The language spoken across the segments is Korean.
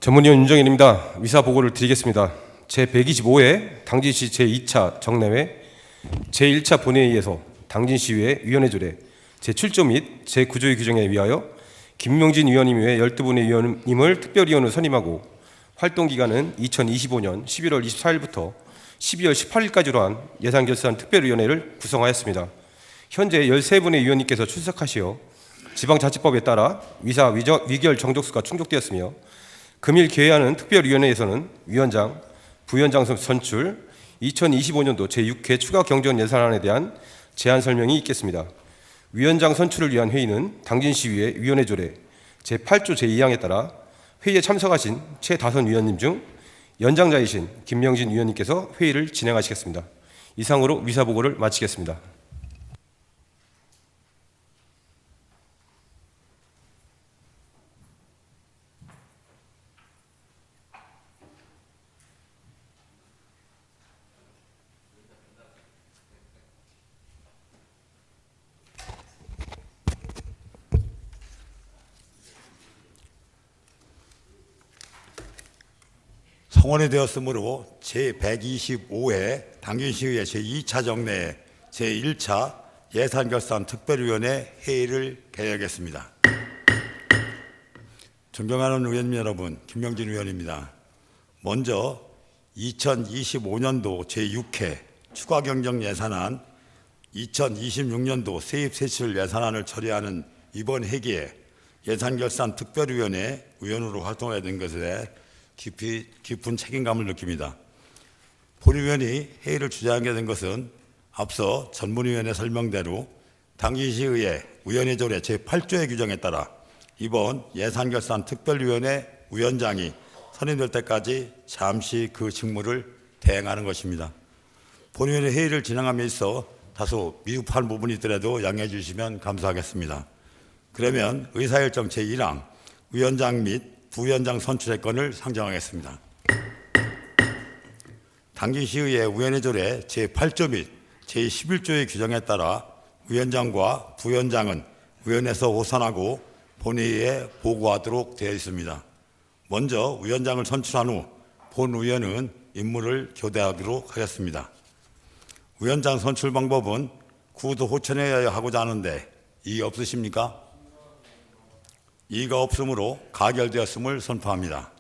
전문위원 윤정인입니다. 위사 보고를 드리겠습니다. 제125회 당진시 제2차 정례회 제1차 본회의에서 당진시의회 위원회 조례 제7조 및 제9조의 규정에 위하여 김명진 위원님 외 12분의 위원님을 특별위원으로 선임하고 활동기간은 2025년 11월 24일부터 12월 18일까지로 한 예산결산 특별위원회를 구성하였습니다. 현재 13분의 위원님께서 출석하시어 지방자치법에 따라 위사 위결 정족수가 충족되었으며 금일 개회하는 특별위원회에서는 위원장, 부위원장 선출, 2025년도 제6회 추가 경정 예산안에 대한 제안 설명이 있겠습니다. 위원장 선출을 위한 회의는 당진시의회 위원회 조례 제8조 제2항에 따라 회의에 참석하신 최다선 위원님 중 연장자이신 김명진 위원님께서 회의를 진행하시겠습니다. 이상으로 위사보고를 마치겠습니다. 성원이 되었으므로 제125회 당진시의회 제2차 정례 제1차 예산결산 특별위원회 회의를 개회하겠습니다. 존경하는 의원님 여러분, 김명진 의원입니다. 먼저 2025년도 제6회 추가경정 예산안, 2026년도 세입세출 예산안을 처리하는 이번 회기에 예산결산 특별위원회 위원으로 활동하게 된 것에 대해 깊은 책임감을 느낍니다. 본위원이 회의를 주재하게 된 것은 앞서 전문위원회 설명대로 당진시의회 위원회 조례 제8조의 규정에 따라 이번 예산결산 특별위원회 위원장이 선임될 때까지 잠시 그 직무를 대행하는 것입니다. 본위원회 회의를 진행함에 있어 다소 미흡한 부분이 있더라도 양해해 주시면 감사하겠습니다. 그러면 의사일정 제1항 위원장 및 부위원장 선출의 건을 상정하겠습니다. 당진시의회 위원회 조례 제8조 및 제11조의 규정에 따라 위원장과 부위원장은 위원회에서 호선하고 본회의에 보고하도록 되어 있습니다. 먼저 위원장을 선출한 후 본위원은 임무를 교대하도록 하겠습니다. 위원장 선출 방법은 구도 호천에 하고자 하는데 이의 없으십니까? 이의가 없으므로 가결되었음을 선포합니다.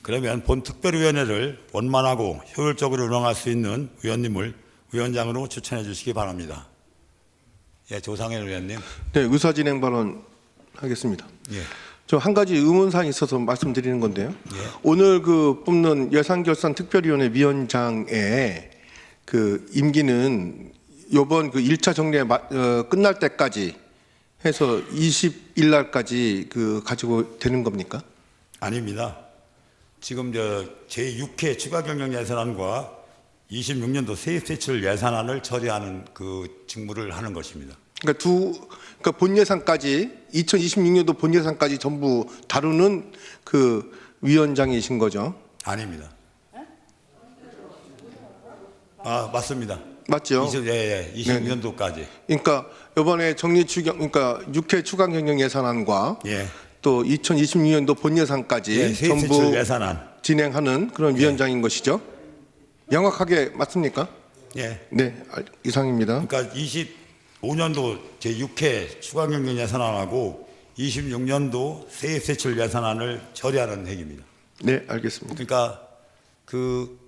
그러면 본 특별위원회를 원만하고 효율적으로 운영할 수 있는 위원님을 위원장으로 추천해 주시기 바랍니다. 예, 조상현 위원님. 네, 의사진행 발언 하겠습니다. 예. 저 한 가지 의문사항이 있어서 말씀드리는 건데요. 예. 오늘 뽑는 예산결산 특별위원회 위원장의 임기는 이번 1차 정례 끝날 때까지 해서 20일 날까지 가지고 되는 겁니까? 아닙니다. 지금 제6회 추가경정 예산안과 26년도 세입세출 예산안을 처리하는 그 직무를 하는 것입니다. 그러니까 본 예산까지 2026년도 본 예산까지 전부 다루는 위원장이신 거죠? 아닙니다. 아, 맞습니다. 맞죠? 26년도까지. 그러니까 이번에 그러니까 6회 추가 경정 예산안과 예. 또 2026년도 본 예산까지 예, 전부 예산안. 진행하는 그런 위원장인 것이죠? 명확하게 맞습니까? 예. 네, 이상입니다. 그러니까 25년도 제6회 추가 경정 예산안하고 26년도 세입세출 예산안을 처리하는 회기입니다. 네, 알겠습니다. 그러니까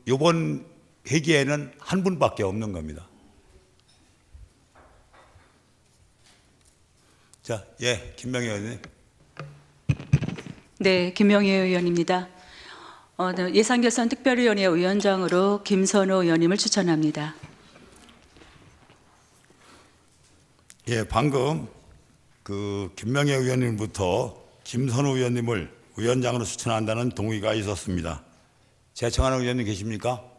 이번 회기에는 한 분밖에 없는 겁니다. 자, 예, 김명희 의원님. 네, 김명희 의원입니다. 예산결산 특별위원회 위원장으로 김선호 의원님을 추천합니다. 예, 방금 김명희 의원님부터 김선호 의원님을 위원장으로 추천한다는 동의가 있었습니다. 재청하는 의원님 계십니까?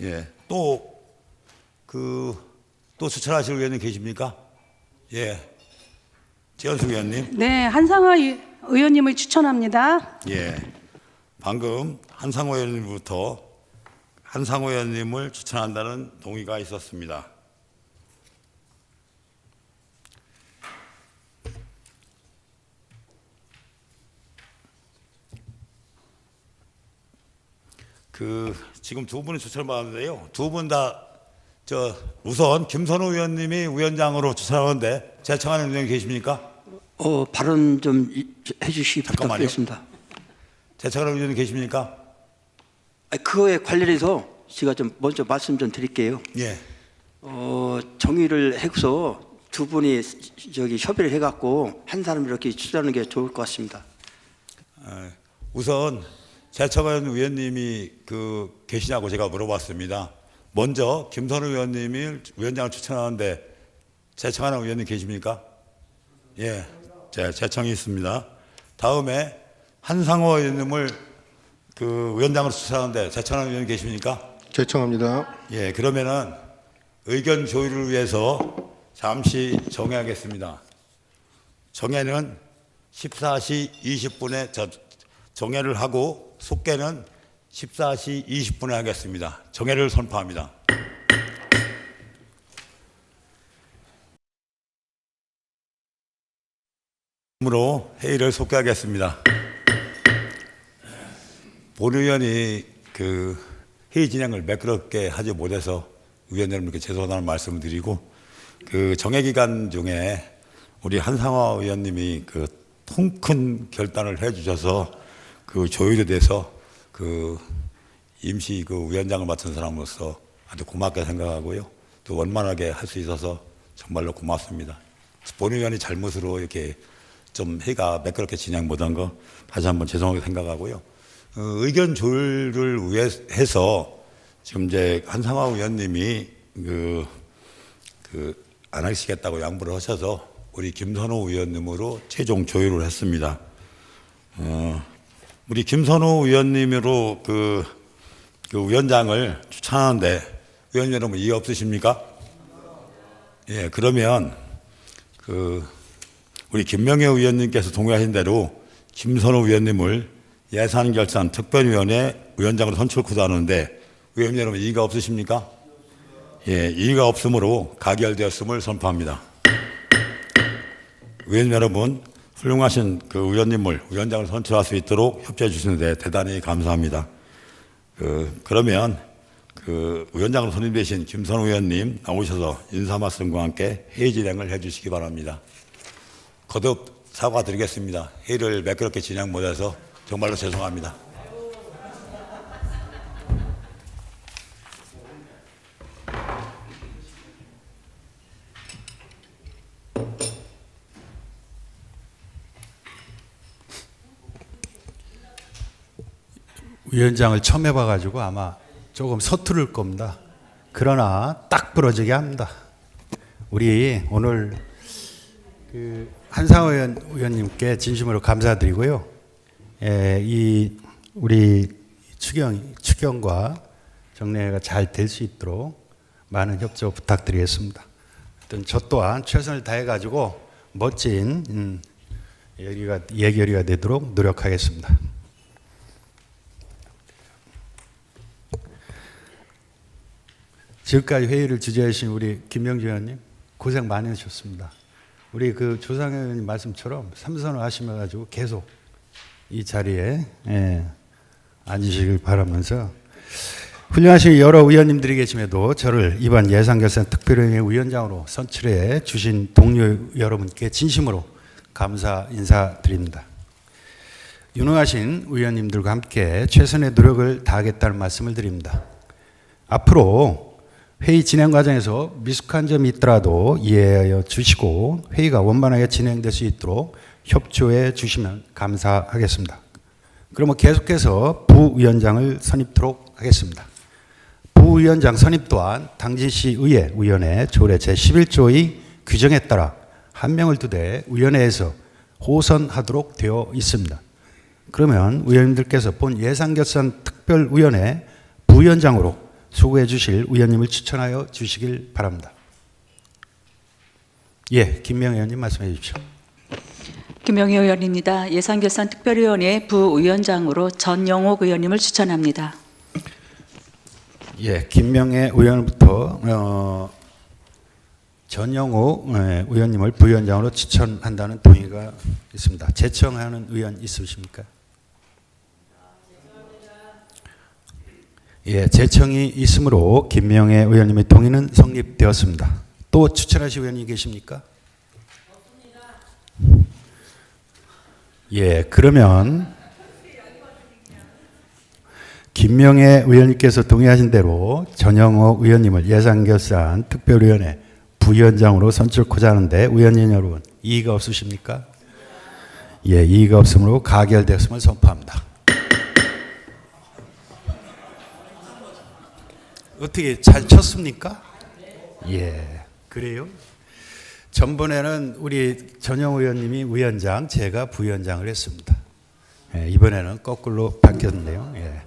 예, 또 추천하실 의원님 계십니까? 예, 최현숙 의원님. 네, 한상화 의원님을 추천합니다. 예, 방금 한상호 의원님부터 한상호 의원님을 추천한다는 동의가 있었습니다. 지금 두 분이 추천을 받았는데요. 두 분 다 우선 김선호 의원님이 위원장으로 추천하는데 제청하는 의원님 계십니까? 발언 좀 해주시기 잠깐만요. 부탁드리겠습니다. 제청하는 의원님 계십니까? 그거에 관련해서 제가 좀 먼저 말씀 좀 드릴게요. 예. 정의를 해서 두 분이 협의를 해갖고 한 사람 이렇게 추천하는 게 좋을 것 같습니다. 우선 제청하는 의원님이 계시냐고 제가 물어봤습니다. 먼저 김선호 의원님이 위원장을 추천하는데 제청하는 의원님 계십니까? 예, 제청이 있습니다. 다음에 한상호 의원님을 위원장으로 추천하는데 제청하는 의원님 계십니까? 제청합니다. 예, 그러면은 의견 조율을 위해서 잠시 정회하겠습니다. 정회는 14시 20분에 정회를 하고 속개는 14시 20분에 하겠습니다. 정회를 선포합니다. 으로 회의를 속개하겠습니다. 본의원이 회의 진행을 매끄럽게 하지 못해서 의원 여러분께 죄송하다는 말씀을 드리고 정회 기간 중에 우리 한상화 의원님이 통큰 결단을 해주셔서 조율에 대해서 임시 위원장을 맡은 사람으로서 아주 고맙게 생각하고요. 또 원만하게 할 수 있어서 정말로 고맙습니다. 본의원이 잘못으로 이렇게 좀 회의가 매끄럽게 진행 못한 거 다시 한번 죄송하게 생각하고요. 의견 조율을 위해서 지금 이제 한상화 의원님이 안 하시겠다고 양보를 하셔서 우리 김선호 의원님으로 최종 조율을 했습니다. 우리 김선호 의원님으로 위원장을 추천하는데 의원 여러분 이해 없으십니까? 예, 그러면 우리 김명애 의원님께서 동의하신 대로 김선호 의원님을 예산결산특별위원회 위원장으로 선출 구도하는데 의원 여러분 이의가 없으십니까? 예, 이의가 없으므로 가결되었음을 선포합니다. 의원 여러분 훌륭하신 의원님을 위원장을 선출할 수 있도록 협조해 주시는데 대단히 감사합니다. 그러면 위원장으로 선임되신 김선호 의원님 나오셔서 인사 말씀과 함께 회의 진행을 해 주시기 바랍니다. 거듭 사과드리겠습니다. 회의를 매끄럽게 진행 못해서 정말로 죄송합니다. 위원장을 처음 해봐가지고 아마 조금 서투를 겁니다. 그러나 딱 부러지게 합니다. 우리 오늘 한상호 의원님께 진심으로 감사드리고요. 이 우리 추경과 정례가 잘 될 수 있도록 많은 협조 부탁드리겠습니다. 하여튼 저 또한 최선을 다해가지고 멋진 예결위가 되도록 노력하겠습니다. 지금까지 회의를 주재하신 우리 김명주 의원님 고생 많으셨습니다. 우리 조상현 의원님 말씀처럼 삼선을 하시면가지고 계속 이 자리에 앉으시길 바라면서 훌륭하신 여러 의원님들이 계심에도 저를 이번 예산결산특별위원회 위원장으로 선출해 주신 동료 여러분께 진심으로 감사 인사드립니다. 유능하신 의원님들과 함께 최선의 노력을 다하겠다는 말씀을 드립니다. 앞으로 회의 진행 과정에서 미숙한 점이 있더라도 이해하여 주시고 회의가 원만하게 진행될 수 있도록 협조해 주시면 감사하겠습니다. 그러면 계속해서 부위원장을 선임토록 하겠습니다. 부위원장 선임 또한 당진시의회 위원회 조례 제11조의 규정에 따라 한 명을 두되 위원회에서 호선하도록 되어 있습니다. 그러면 의원님들께서 본 예산결산특별위원회 부위원장으로 수고해 주실 의원님을 추천하여 주시길 바랍니다. 예, 김명애 의원님 말씀해 주십시오. 김명희 의원입니다. 예산결산특별위원회 부위원장으로 전영옥 의원님을 추천합니다. 예, 김명애 의원부터 전영옥 의원님을 부위원장으로 추천한다는 동의가 있습니다. 제청하는 의원 있으십니까? 예, 제청이 있으므로 김명애 의원님의 동의는 성립되었습니다. 또 추천하실 의원님 계십니까? 없습니다. 예, 그러면 김명애 의원님께서 동의하신 대로 전영옥 의원님을 예산결산 특별위원회 부위원장으로 선출코자 하는데 의원님 여러분 이의가 없으십니까? 예, 이의가 없으므로 가결되었음을 선포합니다. 어떻게 잘 쳤습니까? 예, 그래요? 전번에는 우리 전영 의원님이 위원장, 제가 부위원장을 했습니다. 예, 이번에는 거꾸로 바뀌었네요. 예.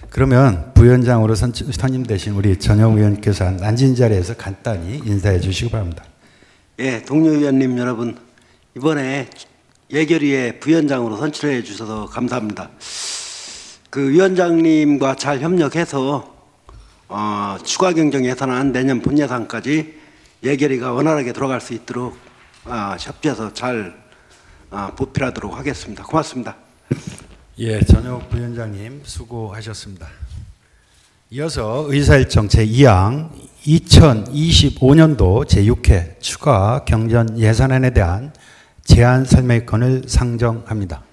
그러면 부위원장으로 선임되신 우리 전영 의원님께서 앉은 자리에서 간단히 인사해 주시기 바랍니다. 예, 동료 의원님 여러분, 이번에 예결위에 부위원장으로 선출해 주셔서 감사합니다. 그 위원장님과 잘 협력해서 추가 경정 예산안 내년 본 예산까지 예결위가 원활하게 돌아갈 수 있도록 협조해서 잘 보필하도록 하겠습니다. 고맙습니다. 예, 전혁 부위원장님 수고하셨습니다. 이어서 의사일정 제2항 2025년도 제6회 추가 경전 예산안에 대한 제안 설명권을 상정합니다.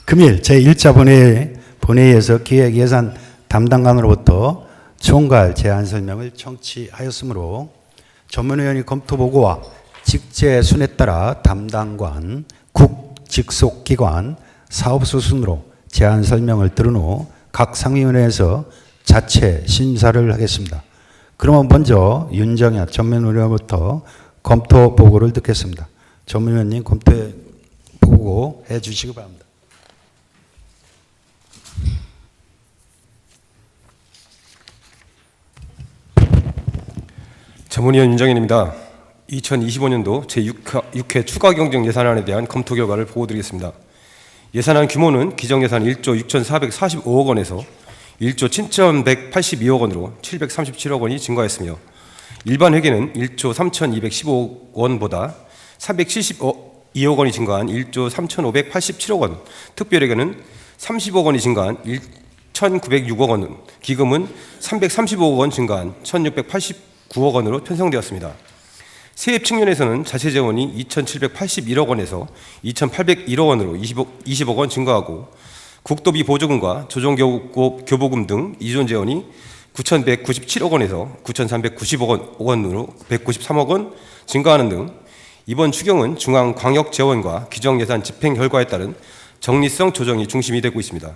금일 제1차 본회의에서 기획예산 담당관으로부터 총괄 제안 설명을 청취하였으므로 전문위원회 검토보고와 직제 순에 따라 담당관, 국 직속기관, 사업소 순으로 제안 설명을 들은 후 각 상임위원회에서 자체 심사를 하겠습니다. 그러면 먼저 윤정엽 전문위원부터 검토 보고를 듣겠습니다. 전문위원님 검토 보고 해 주시기 바랍니다. 전문위원 윤정현입니다. 2025년도 제6회 추가 경정 예산안에 대한 검토 결과를 보고드리겠습니다. 예산안 규모는 기정예산 1조 6,445억 원에서 1조 7,182억 원으로 737억 원이 증가했으며 일반 회계는 1조 3,215억 원보다 372억 원이 증가한 1조 3,587억 원, 특별회계는 30억 원이 증가한 1,906억 원, 기금은 335억 원 증가한 1,689억 원으로 편성되었습니다. 세입 측면에서는 자체 재원이 2,781억 원에서 2,801억 원으로 20억 원 증가하고 국도비 보조금과 조정교보금 등 이존 재원이 9,197억 원에서 9,390억 원으로 193억 원 증가하는 등 이번 추경은 중앙광역재원과 규정예산 집행 결과에 따른 정리성 조정이 중심이 되고 있습니다.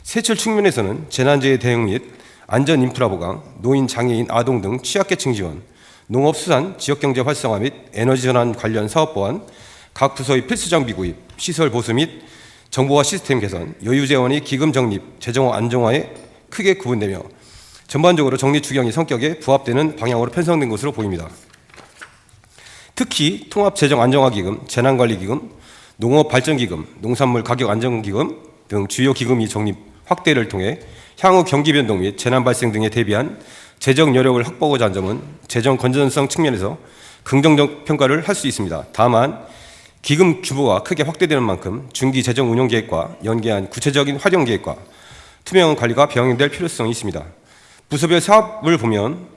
세출 측면에서는 재난재해 대응 및 안전인프라 보강, 노인, 장애인, 아동 등 취약계층 지원, 농업수산, 지역경제 활성화 및 에너지전환 관련 사업 보완, 각 부서의 필수장비 구입, 시설 보수 및 정보화 시스템 개선, 여유재원의 기금 적립, 재정 안정화에 크게 구분되며 전반적으로 정리추경이 성격에 부합되는 방향으로 편성된 것으로 보입니다. 특히 통합재정안정화기금, 재난관리기금, 농업발전기금, 농산물가격안정기금 등 주요 기금이 적립 확대를 통해 향후 경기 변동 및 재난 발생 등에 대비한 재정 여력을 확보하고자 한 점은 재정 건전성 측면에서 긍정적 평가를 할 수 있습니다. 다만 기금 규모가 크게 확대되는 만큼 중기 재정 운용 계획과 연계한 구체적인 활용 계획과 투명한 관리가 병행될 필요성이 있습니다. 부서별 사업을 보면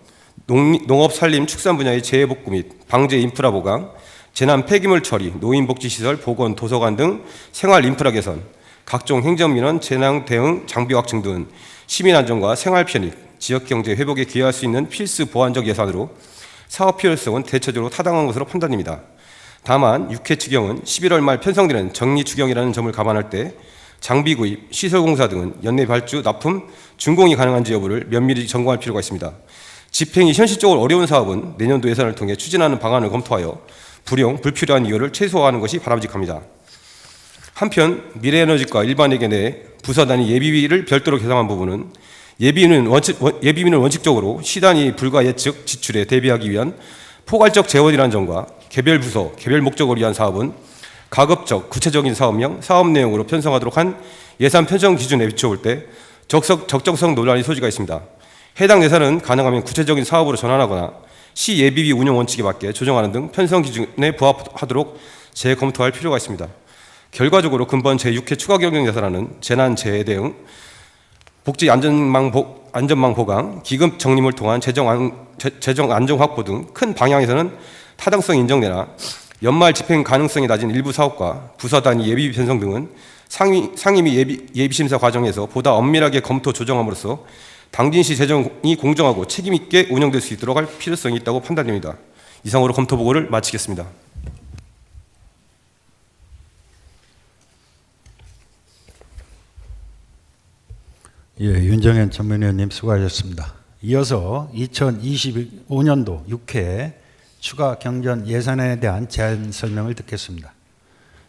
농업, 산림, 축산 분야의 재해 복구 및 방제 인프라 보강, 재난 폐기물 처리, 노인 복지시설, 보건, 도서관 등 생활 인프라 개선, 각종 행정민원, 재난 대응 장비 확충 등 시민 안전과 생활 편익, 지역 경제 회복에 기여할 수 있는 필수 보완적 예산으로 사업 필요성은 대체적으로 타당한 것으로 판단됩니다. 다만 6회 추경은 11월 말 편성되는 정리 추경이라는 점을 감안할 때 장비 구입, 시설 공사 등은 연내 발주, 납품, 준공이 가능한지 여부를 면밀히 점검할 필요가 있습니다. 집행이 현실적으로 어려운 사업은 내년도 예산을 통해 추진하는 방안을 검토하여 불필요한 이유를 최소화하는 것이 바람직합니다. 한편 미래에너지과 일반회계 내 부서 단위 예비비를 별도로 계산한 부분은 예비비는 원칙적으로 시단위 불가 예측 지출에 대비하기 위한 포괄적 재원이라는 점과 개별 부서, 개별 목적을 위한 사업은 가급적 구체적인 사업명, 사업 내용으로 편성하도록 한 예산 편성 기준에 비춰볼 때 적정성 논란의 소지가 있습니다. 해당 예산은 가능하면 구체적인 사업으로 전환하거나 시 예비비 운영 원칙에 맞게 조정하는 등 편성 기준에 부합하도록 재검토할 필요가 있습니다. 결과적으로 근본 제6회 추가 경영 예산안은 재난재해 대응, 복지 안전망 보강, 기금 적립을 통한 재정 안정 확보 등 큰 방향에서는 타당성이 인정되나 연말 집행 가능성이 낮은 일부 사업과 부서 단위 예비 편성 등은 상임위 예비 심사 과정에서 보다 엄밀하게 검토 조정함으로써 당진시 재정이 공정하고 책임 있게 운영될 수 있도록 할 필요성이 있다고 판단됩니다. 이상으로 검토 보고를 마치겠습니다. 예, 윤정현 전문위원님 수고하셨습니다. 이어서 2025년도 6회 추가 경전 예산에 대한 제안 설명을 듣겠습니다.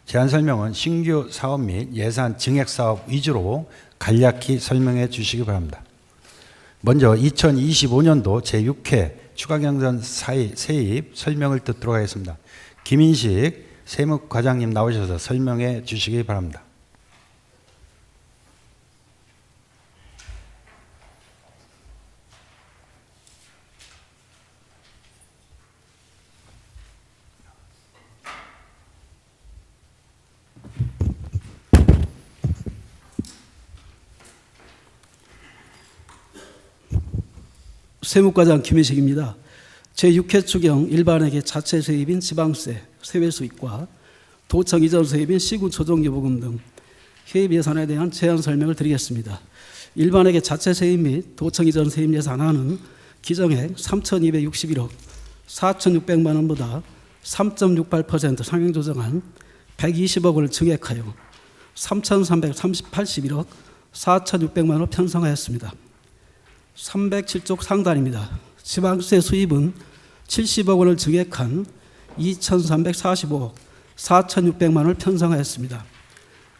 제안 설명은 신규 사업 및 예산 증액 사업 위주로 간략히 설명해 주시기 바랍니다. 먼저 2025년도 제6회 추가 경전 세입 설명을 듣도록 하겠습니다. 김인식 세무과장님 나오셔서 설명해 주시기 바랍니다. 세무과장 김혜식입니다. 제6회 추경 일반회계 자체 세입인 지방세, 세외 수입과 도청 이전 세입인 시군 조정교부금 등 해입 예산에 대한 제안 설명을 드리겠습니다. 일반회계 자체 세입 및 도청 이전 세입 예산안은 기정액 3,261억 4,600만 원보다 3.68% 상향 조정한 120억 원을 증액하여 3,381억 4,600만 원을 편성하였습니다. 307쪽 상단입니다. 지방세 수입은 70억 원을 증액한 2,345억 4,600만 원을 편성하였습니다.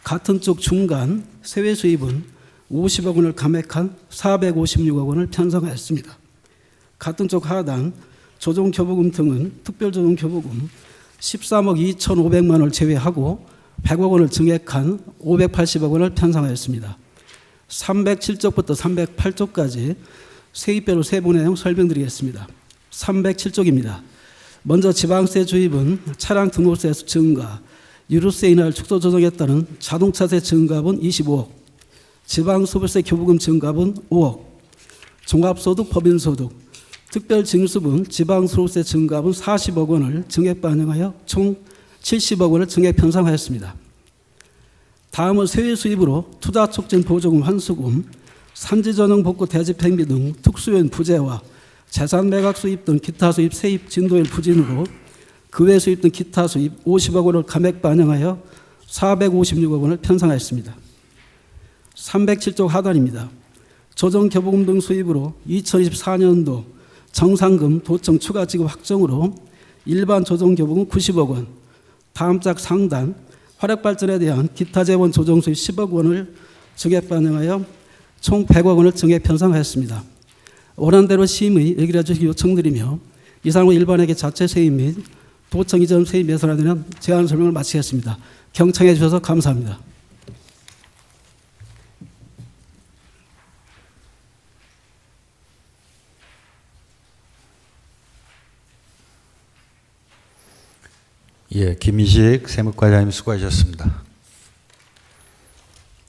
같은 쪽 중간 세외 수입은 50억 원을 감액한 456억 원을 편성하였습니다. 같은 쪽 하단 조정교부금 등은 특별조정교부금 13억 2,500만 원을 제외하고 100억 원을 증액한 580억 원을 편성하였습니다. 307쪽부터 308쪽까지 세입별로 세부 내용 설명드리겠습니다. 307쪽입니다. 먼저 지방세 주입은 차량 등록세 증가, 유류세 인하를 축소 조정에 따른 자동차세 증가분 25억, 지방소비세 교부금 증가분 5억, 종합소득 법인소득, 특별징수분 지방소득세 증가분 40억 원을 증액 반영하여 총 70억 원을 증액 편성하였습니다. 다음은 세외 수입으로 투자 촉진 보조금 환수금, 산지전용 복구 대집 행비 등 특수요인 부재와 재산 매각 수입 등 기타 수입 세입 진도일 부진으로 그 외 수입 등 기타 수입 50억 원을 감액 반영하여 456억 원을 편성하였습니다. 307쪽 하단입니다. 조정교부금 등 수입으로 2024년도 정상금 도청 추가 지급 확정으로 일반 조정교부금 90억 원, 다음 짝 상단 화력발전에 대한 기타 재원 조정 수입 10억 원을 증액 반영하여 총 100억 원을 증액 편성하였습니다. 원안대로 심의 의결해 주시기 요청드리며 이상으로 일반회계 자체 세입 및 도청 이전 세입 예산에 대한 제안 설명을 마치겠습니다. 경청해 주셔서 감사합니다. 예, 김희식 세무과장님 수고하셨습니다.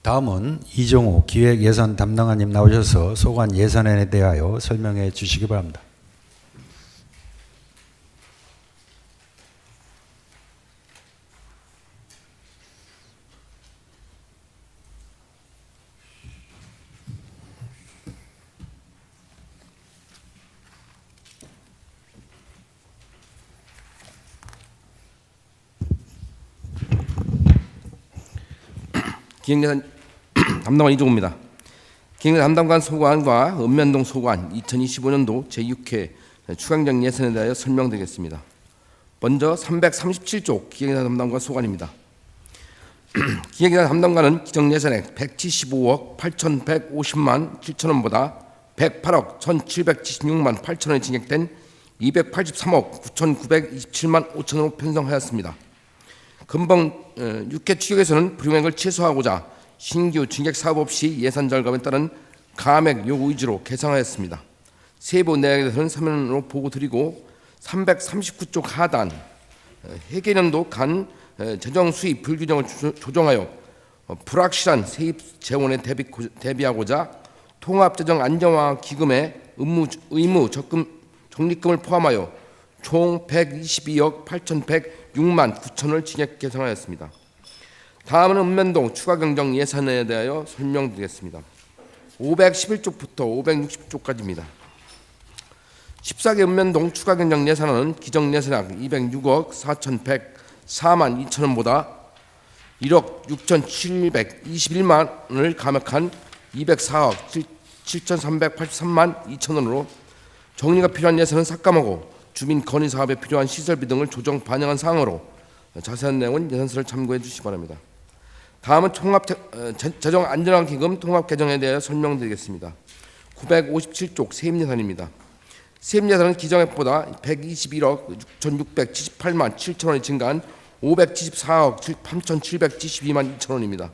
다음은 이종호 기획예산 담당관님 나오셔서 소관 예산안에 대하여 설명해 주시기 바랍니다. 기획예산 담당관 이종호입니다. 기획예산 담당관 소관과 읍면동 소관 2025년도 제6회 추경정 예산에 대하여 설명드리겠습니다. 먼저 337조 기획예산 담당관 소관입니다. 기획예산 담당관은 기정예산액 175억 8,150만 7천 원보다 108억 1,776만 8천 원이 증액된 283억 9,927만 5천 원으로 편성하였습니다. 금방 6회 추경에서는 불용액을 최소화하고자 신규 증액 사업 없이 예산 절감에 따른 감액 요구 위주로 계상하였습니다. 세부 내역에 대해서는 서면으로 보고 드리고 339쪽 하단 회계년도 간 재정 수입 불균형을 조정하여 불확실한 세입 재원에 대비하고자 통합재정 안정화 기금의 의무 적립금을 포함하여 총 122억 8,106만 9천을 증액 계산하였습니다. 다음은 읍면동 추가경정 예산에 대하여 설명드리겠습니다. 511쪽부터 560쪽까지입니다. 14개 읍면동 추가경정 예산은 기정예산액 206억 4,104만 2천원보다 1억 6,721만 원을 감액한 204억 7,383만 2천원으로 정리가 필요한 예산은 삭감하고 주민 건의 사업에 필요한 시설비 등을 조정 반영한 사항으로 자세한 내용은 예산서를 참고해 주시기 바랍니다. 다음은 재정 안전화 기금 통합 개정에 대하여 설명드리겠습니다. 957쪽 세입 예산입니다. 세입 예산은 기정액보다 121억 6,678만 7천원이 증가한 574억 3,772만 2천원입니다.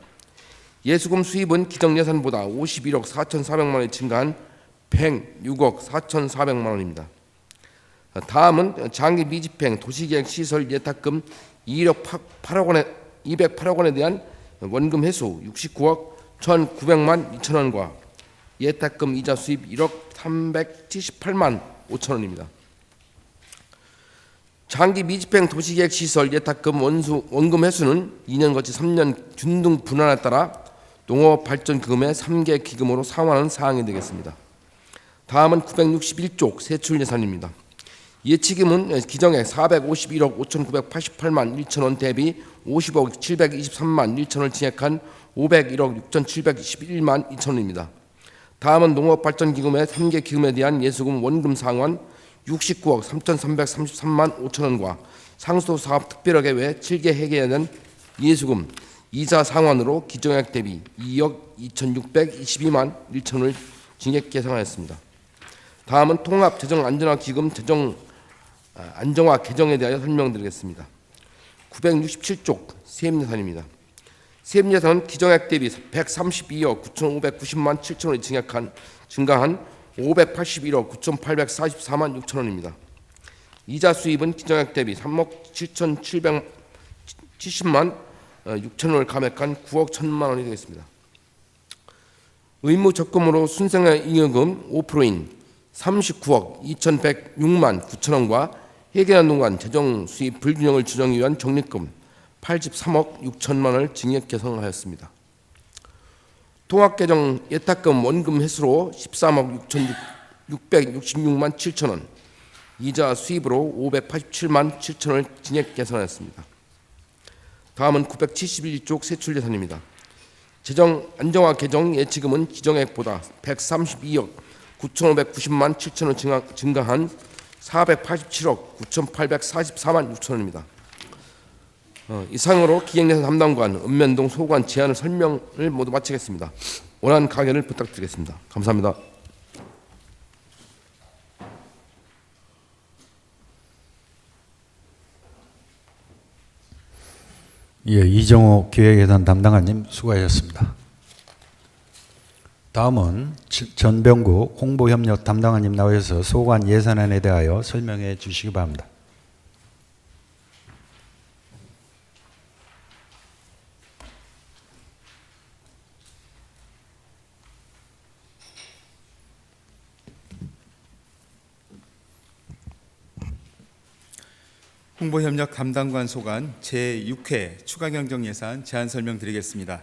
예수금 수입은 기정 예산보다 51억 4,400만 원이 증가한 106억 4,400만 원입니다. 다음은 장기 미집행 도시계획 시설 예탁금 208억 원에 대한 원금 회수 69억 1,900만 2천 원과 예탁금 이자 수입 1억 378만 5천 원입니다. 장기 미집행 도시계획 시설 예탁금 원금 회수는 2년 거치 3년 균등 분할에 따라 농업발전기금의 3개 기금으로 상환하는 사항이 되겠습니다. 다음은 961쪽 세출 예산입니다. 예치금은 기정액 451억 5,988만 1천원 대비 50억 723만 1천원을 증액한 501억 6,721만 2천원입니다. 다음은 농업발전기금의 3개 기금에 대한 예수금 원금 상환 69억 3,333만 5천원과 상수사업 특별하게 외 7개 회계에 대한 예수금 이자 상환으로 기정액 대비 2억 2,622만 1천원을 증액 계산하였습니다. 다음은 통합재정안전화기금 재정 안정화 개정에 대하여 설명드리겠습니다. 967쪽 세입예산입니다. 세입예산은 기정액 대비 132억 9,590만 7천원이 증가한 581억 9,844만 6천원입니다. 이자 수입은 기정액 대비 3억 7,770만 6천원을 감액한 9억 1,000만 원이 되겠습니다. 의무 적금으로 순생활 잉여금 5%인 39억 2,106만 9천원과 회계년 동안 재정 수입 불균형을 조정하기 위한 적립금 83억 6천만 원을 증액 계산하였습니다. 통합개정 예탁금 원금 회수로 13억 666만 7천원, 이자 수입으로 587만 7천원을 증액 계산하였습니다. 다음은 971쪽 세출 예산입니다. 재정 안정화 개정 예치금은 기정액보다 132억 9,590만 7천원 증가한 487억 9,844만 6천원입니다. 이상으로 기획예산 담당관, 읍면동 소관 제안을 설명을 모두 마치겠습니다. 원안 가결을 부탁드리겠습니다. 감사합니다. 예, 이정호 기획예산 담당관님 수고하셨습니다. 다음은 전병구 홍보협력 담당관님 나오셔서 소관 예산안에 대하여 설명해 주시기 바랍니다. 홍보협력 담당관 소관 제6회 추가경정예산 제안 설명드리겠습니다.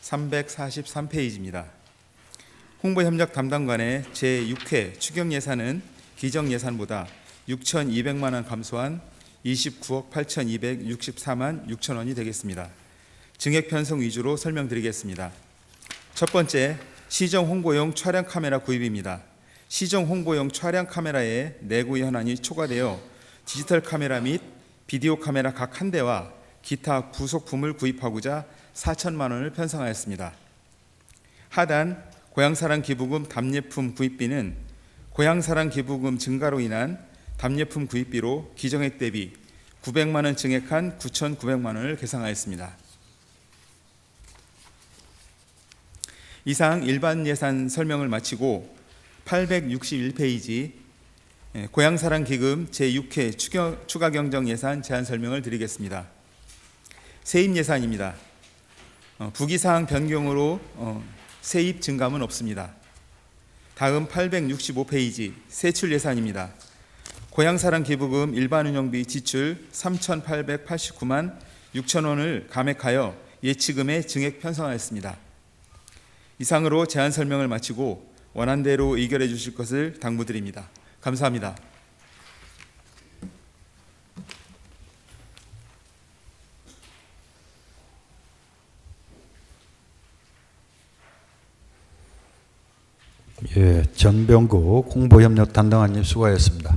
343페이지입니다. 홍보협력 담당관의 제6회 추경예산은 기정예산보다 6,200만 원 감소한 29억 8,264만 6천 원이 되겠습니다. 증액 편성 위주로 설명드리겠습니다. 첫 번째, 시정 홍보용 촬영 카메라 구입입니다. 시정 홍보용 촬영 카메라에 내구 현안이 초과되어 디지털 카메라 및 비디오 카메라 각 한 대와 기타 부속품을 구입하고자 4천만 원을 편성하였습니다. 하단 고향사랑 기부금 답례품 구입비는 고향사랑 기부금 증가로 인한 답례품 구입비로 기정액 대비 900만 원 증액한 9,900만 원을 계산하였습니다. 이상 일반 예산 설명을 마치고 861페이지 고향사랑기금 제6회 추가경정예산 제안 설명을 드리겠습니다. 세입예산입니다. 부기사항 변경으로 세입 증감은 없습니다. 다음 865페이지 세출예산입니다. 고향사랑기부금 일반운영비 지출 3,889만 6천 원을 감액하여 예치금에 증액 편성하였습니다. 이상으로 제안 설명을 마치고 원안대로 의결해 주실 것을 당부드립니다. 감사합니다. 예, 전병국 홍보협력 담당관님 수고하셨습니다.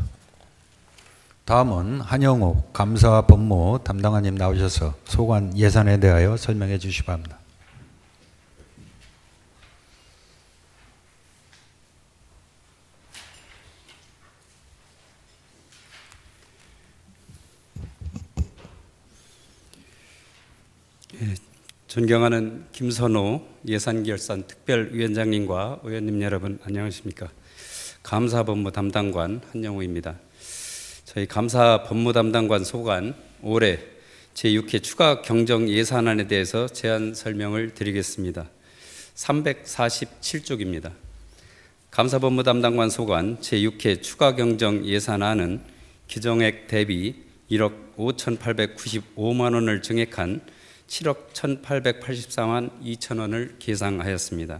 다음은 한영욱 감사 법무 담당관님 나오셔서 소관 예산에 대하여 설명해 주시기 바랍니다. 존경하는 김선호 예산결산 특별위원장님과 의원님 여러분 안녕하십니까? 감사법무 담당관 한영우입니다. 저희 감사법무 담당관 소관 올해 제6회 추가 경정 예산안에 대해서 제안 설명을 드리겠습니다. 347쪽입니다. 감사법무 담당관 소관 제6회 추가 경정 예산안은 기정액 대비 1억 5,895만 원을 증액한 7억 1,884만 2천 원을 계상하였습니다.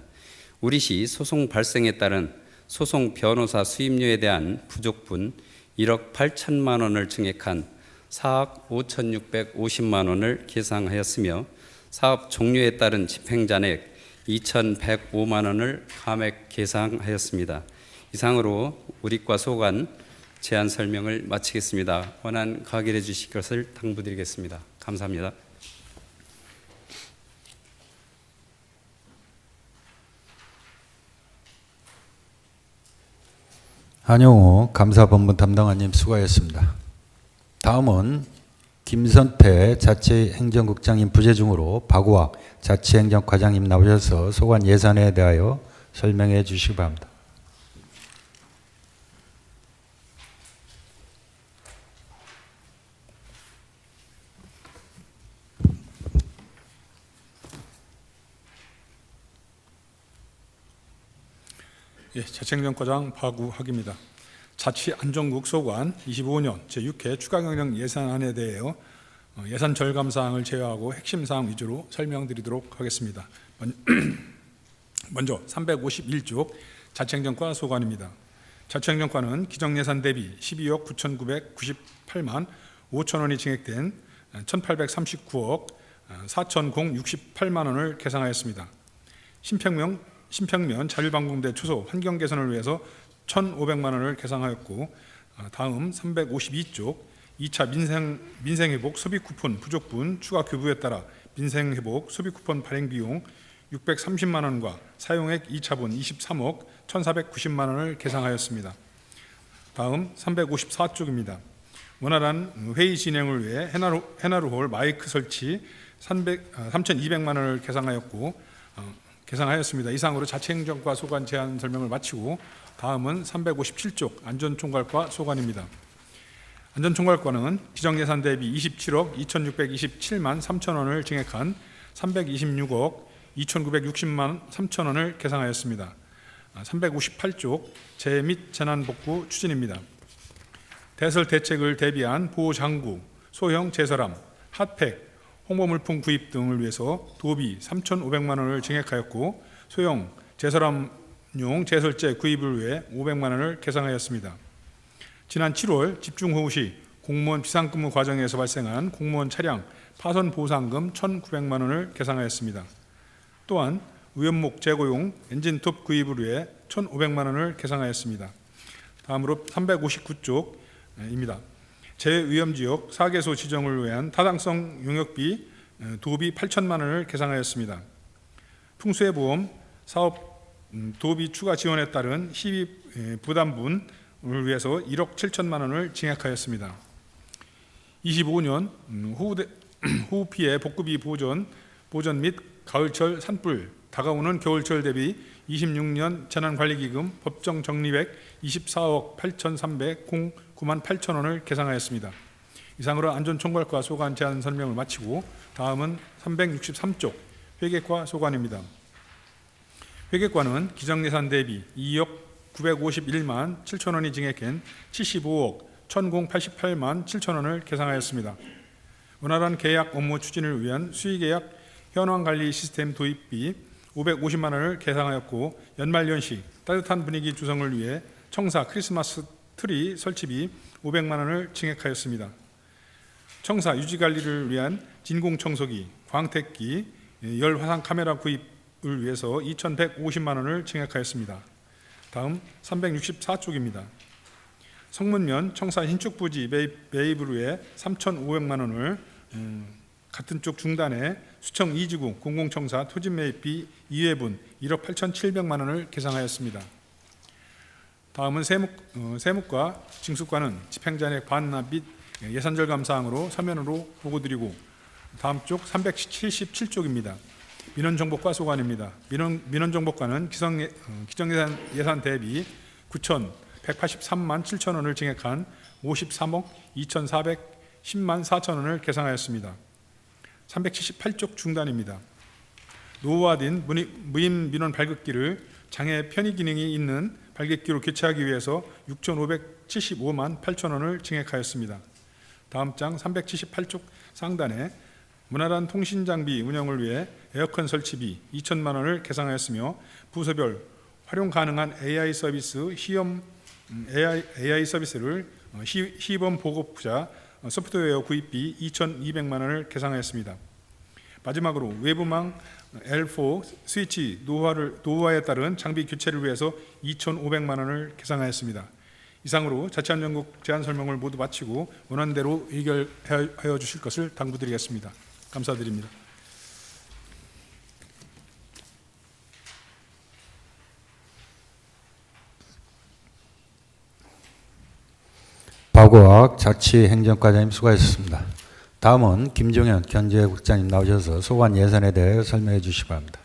우리시 소송 발생에 따른 소송 변호사 수임료에 대한 부족분 1억 8천만 원을 증액한 4억 5,650만 원을 계상하였으며 사업 종료에 따른 집행잔액 2,105만 원을 감액 계상하였습니다. 이상으로 우리과 소관 제안 설명을 마치겠습니다. 원안 가결해 주실 것을 당부드리겠습니다. 감사합니다. 한영욱 감사본부 담당관님 수고하셨습니다. 다음은 김선태 자치행정국장님 부재 중으로 박우학 자치행정과장님 나오셔서 소관 예산에 대하여 설명해 주시기 바랍니다. 예, 자치행정과장 박우학입니다. 자치안전국 소관 25년 제6회 추가경정 예산안에 대하여 예산 절감사항을 제외하고 핵심 사항 위주로 설명드리도록 하겠습니다. 먼저 351쪽 자치행정과 소관입니다. 자치행정과는 기정예산 대비 12억 9,998만 5천 원이 증액된 1,839억 4,068만 원을 계상하였습니다. 신평면 자율방공대 초소 환경 개선을 위해서 1,500만 원을 계상하였고, 다음 352쪽 2차 민생회복 소비쿠폰 부족분 추가 교부에 따라 민생회복 소비쿠폰 발행 비용 630만 원과 사용액 2차분 23억 1,490만 원을 계상하였습니다. 다음 354쪽입니다. 원활한 회의 진행을 위해 해나루홀 마이크 설치 3,200만 원을 계상하였습니다. 이상으로 자치행정과 소관 제안 설명을 마치고 다음은 357쪽 안전총괄과 소관입니다. 안전총괄과는 기정예산 대비 27억 2,627만 3천 원을 증액한 326억 2,960만 3천 원을 계상하였습니다. 358쪽 재해 및 재난복구 추진입니다. 대설 대책을 대비한 보호장구, 소형 제설함, 핫팩, 홍보물품 구입 등을 위해서 도비 3,500만 원을 증액하였고, 소형 제설함용 제설제 구입을 위해 500만 원을 계상하였습니다. 지난 7월 집중호우 시 공무원 비상근무 과정에서 발생한 공무원 차량 파손 보상금 1,900만 원을 계상하였습니다. 또한 의원목 재고용 엔진톱 구입을 위해 1,500만 원을 계상하였습니다. 다음으로 359쪽입니다. 재위험지역 4개소 지정을 위한 타당성 용역비 도비 8천만 원을 계상하였습니다. 풍수해보험 사업 도비 추가 지원에 따른 시비 부담분을 위해서 1억 7천만 원을 증액하였습니다. 25년 호우 피해 복구비 보전 및 가을철 산불 다가오는 겨울철 대비 26년 재난관리기금 법정 적립액 24억 8,309만 8천 원을 계상하였습니다. 이상으로 안전총괄과 소관 제안 설명을 마치고 다음은 363쪽 회계과 소관입니다. 회계과는 기정예산 대비 2억 951만 7천 원이 증액한 75억 1,088만 7천 원을 계상하였습니다. 원활한 계약 업무 추진을 위한 수의계약 현황관리 시스템 도입비 550만 원을 계상하였고, 연말연시 따뜻한 분위기 조성을 위해 청사 크리스마스 트리 설치비 500만 원을 증액하였습니다. 청사 유지관리를 위한 진공청소기, 광택기, 열화상 카메라 구입을 위해서 2,150만 원을 증액하였습니다. 다음 364쪽입니다. 성문면 청사 신축 부지 매입을 위해 3,500만 원을 같은 쪽 중단에 수청 이지구 공공청사 토지 매입비 2회분 1억 8,700만 원을 계상하였습니다. 다음은 세무과 징수과는 집행잔액 반납 및 예산절감 사항으로 서면으로 보고드리고, 다음 쪽 377쪽입니다. 민원정보과 소관입니다. 민원정보과는 기정예산 대비 9,183만 7천 원을 증액한 53억 2,410만 4천 원을 계상하였습니다. 378쪽 중단입니다. 노후화된 무임 민원 발급기를 장애 편의 기능이 있는 발급기로 교체하기 위해서 6,575만 8천 원을 증액하였습니다. 다음 장 378쪽 상단에 무난한 통신장비 운영을 위해 에어컨 설치비 2천만 원을 계상하였으며, 부서별 활용 가능한 AI 서비스 AI 서비스를 시범 보급자 소프트웨어 구입비 2,200만 원을 계상하였습니다. 마지막으로 외부망 L4 스위치 노후화에 따른 장비 교체를 위해서 2,500만 원을 계상하였습니다. 이상으로 자치안전국 제안 설명을 모두 마치고 원안대로 의결하여 주실 것을 당부드리겠습니다. 감사드립니다. 박우학 자치행정과장님 수고하셨습니다. 다음은 김종현 경제국장님 나오셔서 소관 예산에 대해 설명해 주시기 바랍니다.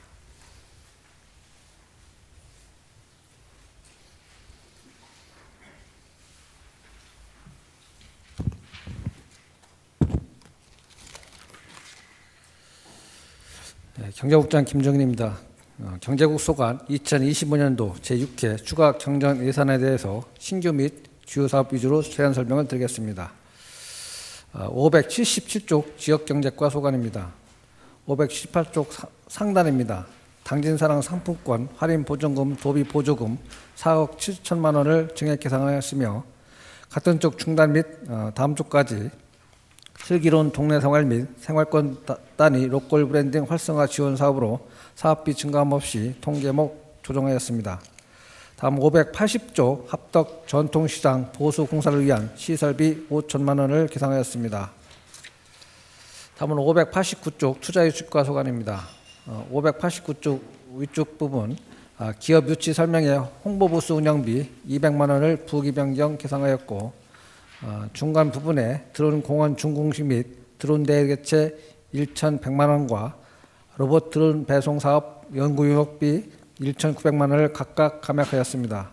네, 경제국장 김종현입니다. 경제국 소관 2025년도 제6회 추가 경정 예산에 대해서 신규 및 주요 사업 위주로 제안 설명을 드리겠습니다. 577쪽 지역경제과 소관입니다. 578쪽 상단입니다. 당진사랑 상품권 할인 보증금 도비 보조금 4억 7천만 원을 증액 계상하였으며, 같은 쪽 중단 및 다음 쪽까지 슬기로운 동네 생활 및 생활권 단위 로컬 브랜딩 활성화 지원 사업으로 사업비 증가함 없이 통계목 조정하였습니다. 다음 580조 합덕 전통시장 보수 공사를 위한 시설비 5천만 원을 계상하였습니다. 다음은 589쪽 투자유치과 소관입니다. 589쪽 위쪽 부분 기업 유치 설명회 홍보부스 운영비 200만 원을 부기 변경 계상하였고, 중간 부분에 드론 공원 준공식 및 드론 대개체 1,100만 원과 로봇 드론 배송 사업 연구용역비 1,900만 원을 각각 감액하였습니다.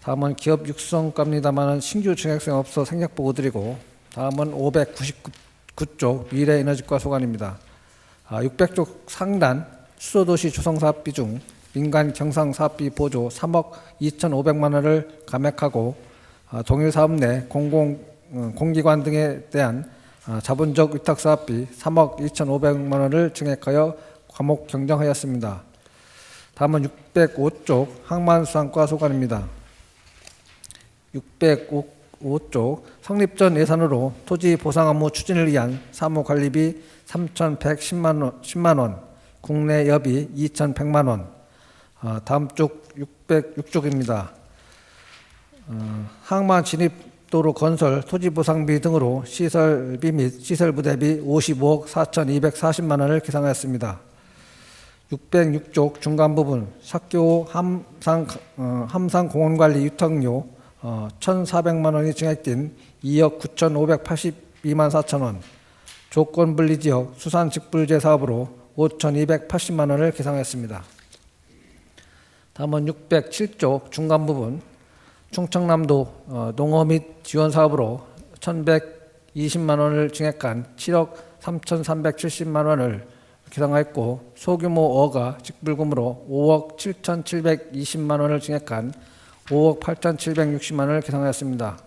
다음은 기업 육성과입니다만 신규 증액성 없어 생략 보고 드리고, 다음은 599쪽 미래에너지과 소관입니다. 600쪽 상단 수소도시 조성사업비 중 민간 경상사업비 보조 3억 2,500만 원을 감액하고, 동일 사업 내 공기관 등에 대한 자본적 위탁사업비 3억 2,500만 원을 증액하여 과목 경정하였습니다. 다음은 605쪽 항만수산과 소관입니다. 605쪽 성립 전 예산으로 토지 보상 업무 추진을 위한 사무관리비 3,110만 원, 국내 여비 2,100만 원. 다음 쪽 606쪽입니다. 항만 진입도로 건설 토지 보상비 등으로 시설비 및 시설부대비 55억 4,240만 원을 계상하였습니다. 606쪽 중간 부분 삭교 함상공원관리 유탁료 1,400만 원이 증액된 2억 9,582만 4천 원, 조건분리지역 수산직불제 사업으로 5,280만 원을 계상하였습니다. 다음은 607쪽 중간 부분 충청남도 농어 및 지원 사업으로 1,120만 원을 증액한 7억 3,370만 원을 계상하였고, 소규모 어가 직불금으로 5억 7,720만 원을 증액한 5억 8,760만 원을 계상하였습니다.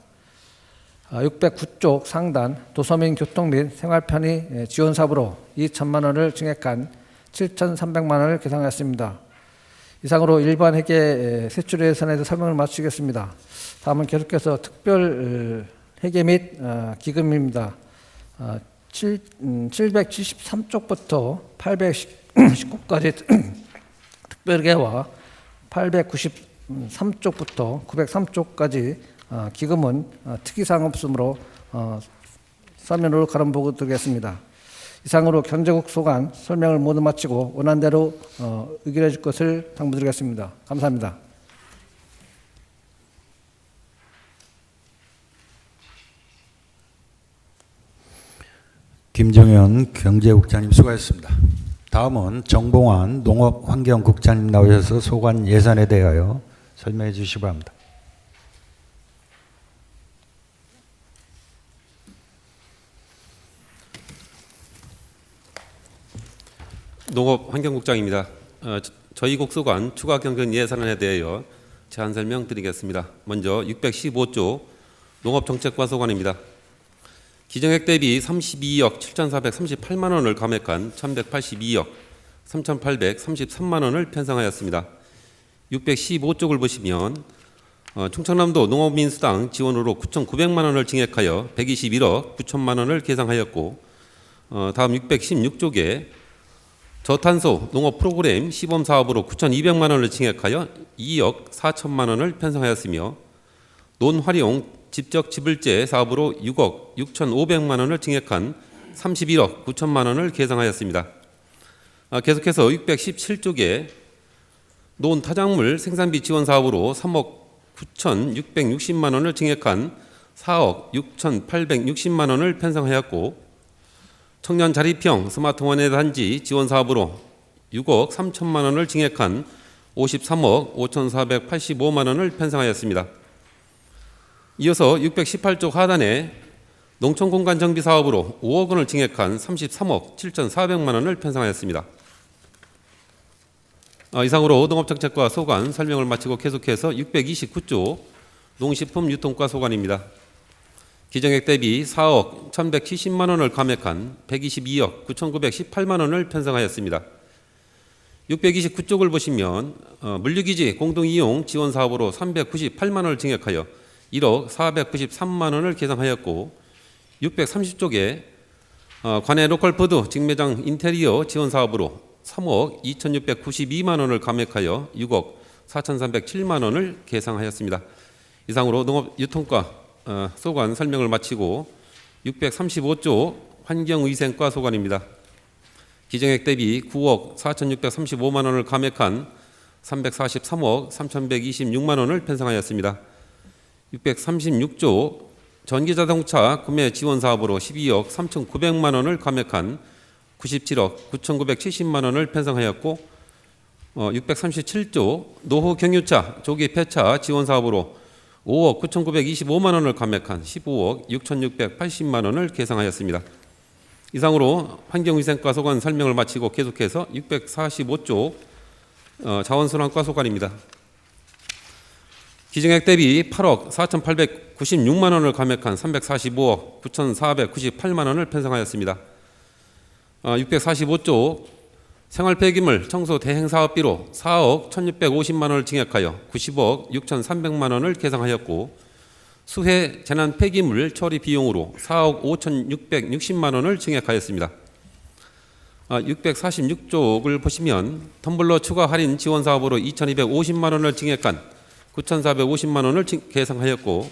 609쪽 상단 도서민 교통 및 생활 편의 지원 사업으로 2천만 원을 증액한 7,300만 원을 계상하였습니다. 이상으로 일반 회계 세출 예산에 대해 설명을 마치겠습니다. 다음은 계속해서 특별 회계 및 기금입니다. 773쪽부터 819까지 특별회계와 893쪽부터 903쪽까지 기금은 특이사항 없으므로 서면으로 가름 보고 드리겠습니다. 이상으로 경제국 소관 설명을 모두 마치고 원안대로 의결해 줄 것을 당부드리겠습니다. 감사합니다. 김정현 경제국장님 수고하셨습니다. 다음은 정봉환 농업환경국장님 나오셔서 소관 예산에 대하여 설명해 주시기 바랍니다. 농업환경국장입니다. 저희 국소관 추가 경정 예산안에 대하여 제안 설명드리겠습니다. 먼저 615조 농업정책과 소관입니다. 기정액 대비 32억 7,438만 원을 감액한 1,182억 3,833만 원을 편성하였습니다. 615쪽을 보시면 충청남도 농업민수당 지원으로 9,900만 원을 증액하여 121억 9천만 원을 계상하였고, 다음 616쪽에 저탄소 농업 프로그램 시범 사업으로 9,200만 원을 증액하여 2억 4천만 원을 편성하였으며, 논활용 직접 지불제 사업으로 6억 6,500만 원을 증액한 31억 9천만 원을 계상하였습니다. 계속해서 617쪽에 논타작물 생산비 지원 사업으로 3억 9,660만 원을 증액한 4억 6,860만 원을 편성하였고, 청년 자립형 스마트 원예 단지 지원 사업으로 6억 3천만 원을 증액한 53억 5,485만 원을 편성하였습니다. 이어서 618쪽 하단에 농촌 공간 정비 사업으로 5억 원을 증액한 33억 7,400만 원을 편성하였습니다. 이상으로 농업정책과 소관 설명을 마치고 계속해서 629조 농식품 유통과 소관입니다. 기정액 대비 4억 1,170만 원을 감액한 122억 9,918만 원을 편성하였습니다. 629쪽을 보시면 물류기지 공동이용 지원 사업으로 398만 원을 증액하여 1억 493만 원을 계상하였고, 630쪽에 관내 로컬푸드 직매장 인테리어 지원 사업으로 3억 2,692만 원을 감액하여 6억 4,307만 원을 계상하였습니다. 이상으로 농업유통과 소관 설명을 마치고 635조 환경위생과 소관입니다. 기정액 대비 9억 4,635만 원을 감액한 343억 3,126만 원을 편성하였습니다. 636조 전기자동차 구매 지원 사업으로 12억 3,900만 원을 감액한 97억 9,970만 원을 편성하였고, 637조 노후 경유차 조기 폐차 지원 사업으로 5억 9,925만 원을 감액한 15억 6,680만 원을 계상하였습니다. 이상으로 환경위생과 소관 설명을 마치고 계속해서 645조 자원순환과 소관입니다. 기정액 대비 8억 4,896만 원을 감액한 345억 9,498만 원을 편성하였습니다. 645조 생활폐기물 청소 대행사업비로 4억 1,650만 원을 증액하여 90억 6,300만 원을 계상하였고, 수해 재난 폐기물 처리 비용으로 4억 5,660만 원을 증액하였습니다. 646쪽을 보시면 텀블러 추가 할인 지원 사업으로 2,250만 원을 증액한 9,450만 원을 계상하였고,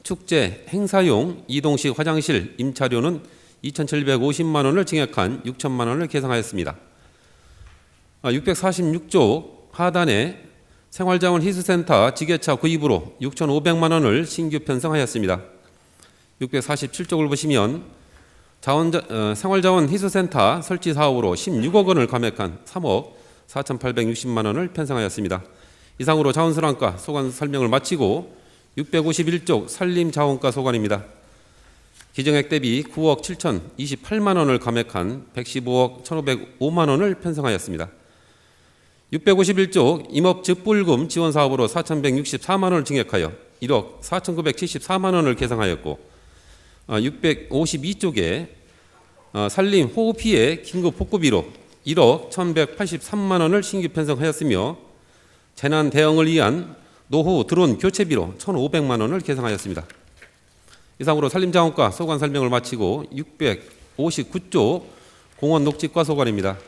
축제 행사용 이동식 화장실 임차료는 2,750만 원을 증액한 6천만 원을 계상하였습니다. 646조 하단에 생활자원 희수센터 지게차 구입으로 6,500만 원을 신규 편성하였습니다. 647쪽을 보시면 생활자원 희소센터 설치 사업으로 16억 원을 감액한 3억 4,860만 원을 편성하였습니다. 이상으로 자원순환과 소관 설명을 마치고 651쪽 산림자원과 소관입니다. 기정액 대비 9억 7,028만 원을 감액한 115억 1,505만 원을 편성하였습니다. 651쪽 임업즉불금 지원사업으로 4,164만 원을 증액하여 1억 4,974만 원을 계상하였고 652쪽에 산림 호우 피해 긴급 복구비로 1억 1,183만 원을 신규 편성하였으며 재난 대응을 위한 노후 드론 교체비로 1,500만 원을 계상하였습니다. 이상으로 산림자원과 소관 설명을 마치고 659쪽 공원 녹지과 소관입니다.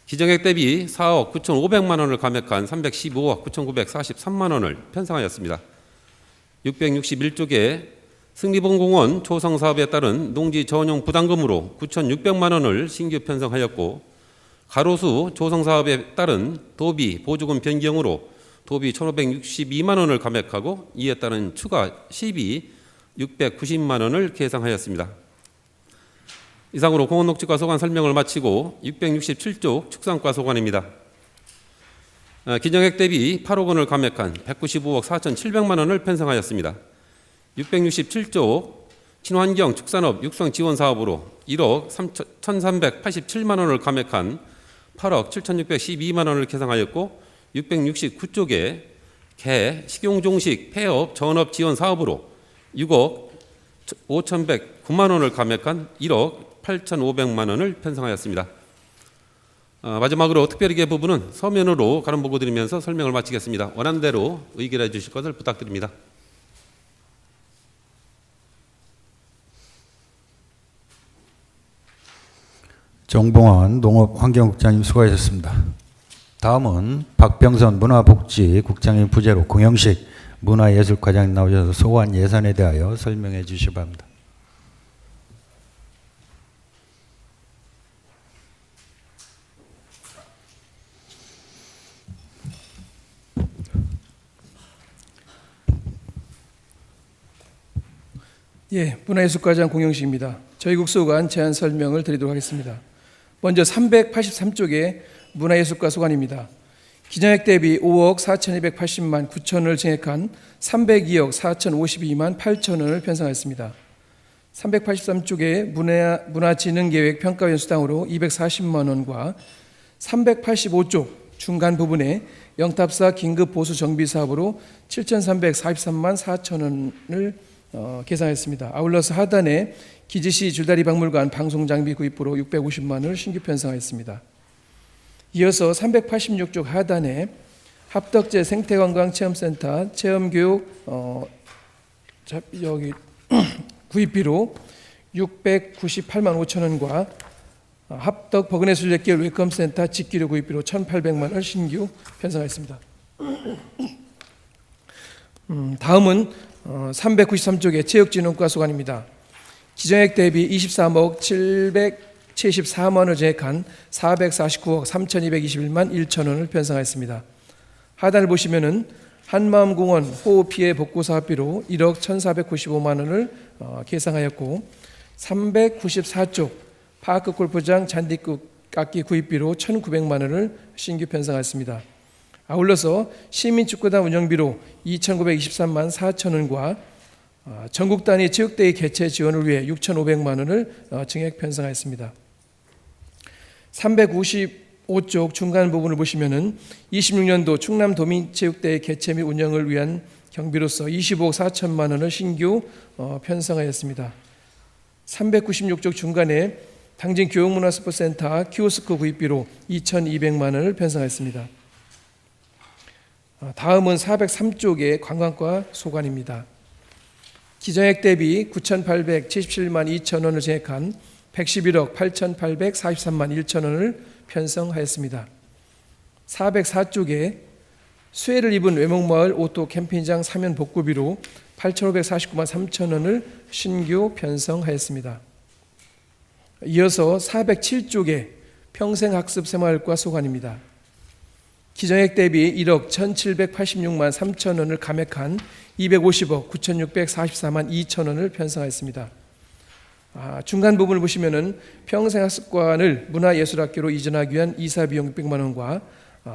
기정액 대비 4억 9,500만 원을 감액한 315억 9,943만 원을 편성하였습니다. 661쪽에 승리봉공원 조성사업에 따른 농지 전용 부담금으로 9,600만 원을 신규 편성하였고 가로수 조성사업에 따른 도비 보조금 변경으로 도비 1,562만 원을 감액하고 이에 따른 추가 시비 690만 원을 계상하였습니다. 이상으로 공원녹지과 소관 설명을 마치고 667쪽 축산과 소관입니다. 기정액 대비 8억 원을 감액한 195억 4,700만 원을 편성하였습니다. 667쪽 친환경 축산업 육성 지원 사업으로 1억 1,387만 원을 감액한 8억 7,612만 원을 계상하였고 669쪽에 개, 식용종식, 폐업, 전업 지원 사업으로 6억 5,109만 원을 감액한 1억 8,500만 원을 편성하였습니다. 마지막으로 특별히계 부분은 서면으로 가름 보고 드리면서 설명을 마치겠습니다. 원하는 대로 의결해 주실 것을 부탁드립니다. 정봉원 농업환경국장님 수고하셨습니다. 다음은 박병선 문화복지국장님 부재로 공영식 문화예술과장님 나오셔서 소관 예산에 대하여 설명해 주시기 바랍니다. 예, 문화예술과장 공영식입니다. 저희 국소관 제안 설명을 드리도록 하겠습니다. 먼저 383쪽에 문화예술과 소관입니다. 기정액 대비 5억 4,280만 9천을 증액한 302억 4,052만 8천 원을 편성하였습니다. 383쪽에 문화진흥계획 평가위원 수당으로 240만 원과 385쪽 중간 부분에 영탑사 긴급 보수 정비 사업으로 7,343만 4천 원을 계상했습니다. 아울러서 하단에 기지시 줄다리 박물관 방송장비 구입으로 650만 원을 신규 편성하였습니다. 이어서 386쪽 하단에 합덕제 생태관광체험센터 체험교육 여기 구입비로 698만 5천 원과 합덕 버그네 순례길 웰컴센터 직기료 구입비로 1,800만 원을 신규 편성하였습니다. 다음은 393쪽의 체육진흥과 소관입니다. 기정액 대비 23억 774만 원을 증액한 449억 3,221만 1천 원을 편성하였습니다. 하단을 보시면은 한마음공원 호우 피해 복구 사업비로 1억 1,495만 원을 계상하였고 394쪽 파크 골프장 잔디깎기 구입비로 1,900만 원을 신규 편성하였습니다. 아울러서 시민축구단 운영비로 2,923만 4천 원과 전국 단위 체육대회 개최 지원을 위해 6,500만 원을 증액 편성하였습니다. 355쪽 중간 부분을 보시면은 26년도 충남 도민체육대회 개최 및 운영을 위한 경비로서 25억 4천만 원을 신규 편성하였습니다. 396쪽 중간에 당진 교육문화스포츠센터 키오스크 구입비로 2,200만 원을 편성하였습니다. 다음은 403쪽의 관광과 소관입니다. 기정액 대비 9,877만 2천 원을 증액한 111억 8,843만 1천 원을 편성하였습니다. 404쪽에 수해를 입은 외목마을 오토 캠핑장 사면 복구비로 8,549만 3천 원을 신규 편성하였습니다. 이어서 407쪽에 평생학습새마을과 소관입니다. 기정액 대비 1억 1,786만 3천 원을 감액한 250억 9,644만 2천 원을 편성하였습니다. 중간 부분을 보시면은 평생학습관을 문화예술학교로 이전하기 위한 이사 비용 600만 원과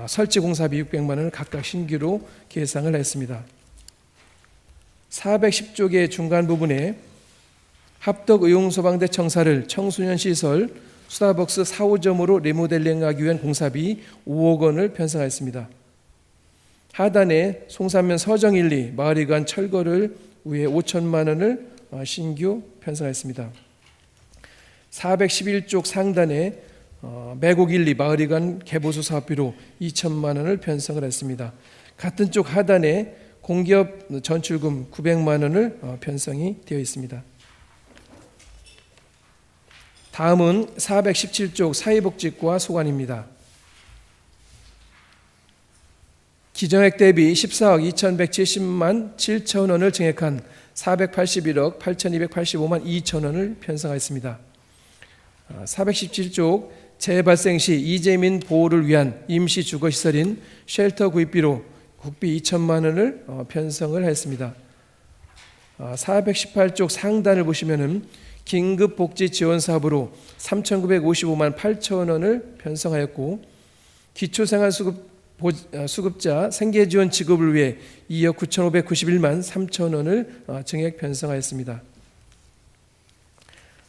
설치 공사비 600만 원을 각각 신규로 계상을 했습니다. 410쪽의 중간 부분에 합덕의용소방대 청사를 청소년 시설 스타벅스 4호점으로 리모델링하기 위한 공사비 5억 원을 편성하였습니다. 하단에 송산면 서정1리 마을이관 철거를 위해 5천만 원을 신규 편성하였습니다. 411쪽 상단에 매곡 1리 마을이관 개보수 사업비로 2천만 원을 편성을 했습니다. 같은 쪽 하단에 공기업 전출금 900만 원을 편성이 되어 있습니다. 다음은 417쪽 사회복지과 소관입니다. 기정액 대비 14억 2170만 7천 원을 증액한 481억 8285만 2천 원을 편성하였습니다. 417쪽 재발생 시 이재민 보호를 위한 임시 주거시설인 쉘터 구입비로 국비 2천만 원을 편성을 했습니다. 418쪽 상단을 보시면은 긴급복지 지원 사업으로 3,955만 8천 원을 편성하였고 기초생활수급자 생계지원 지급을 위해 2억 9,591만 3천 원을 증액 편성하였습니다.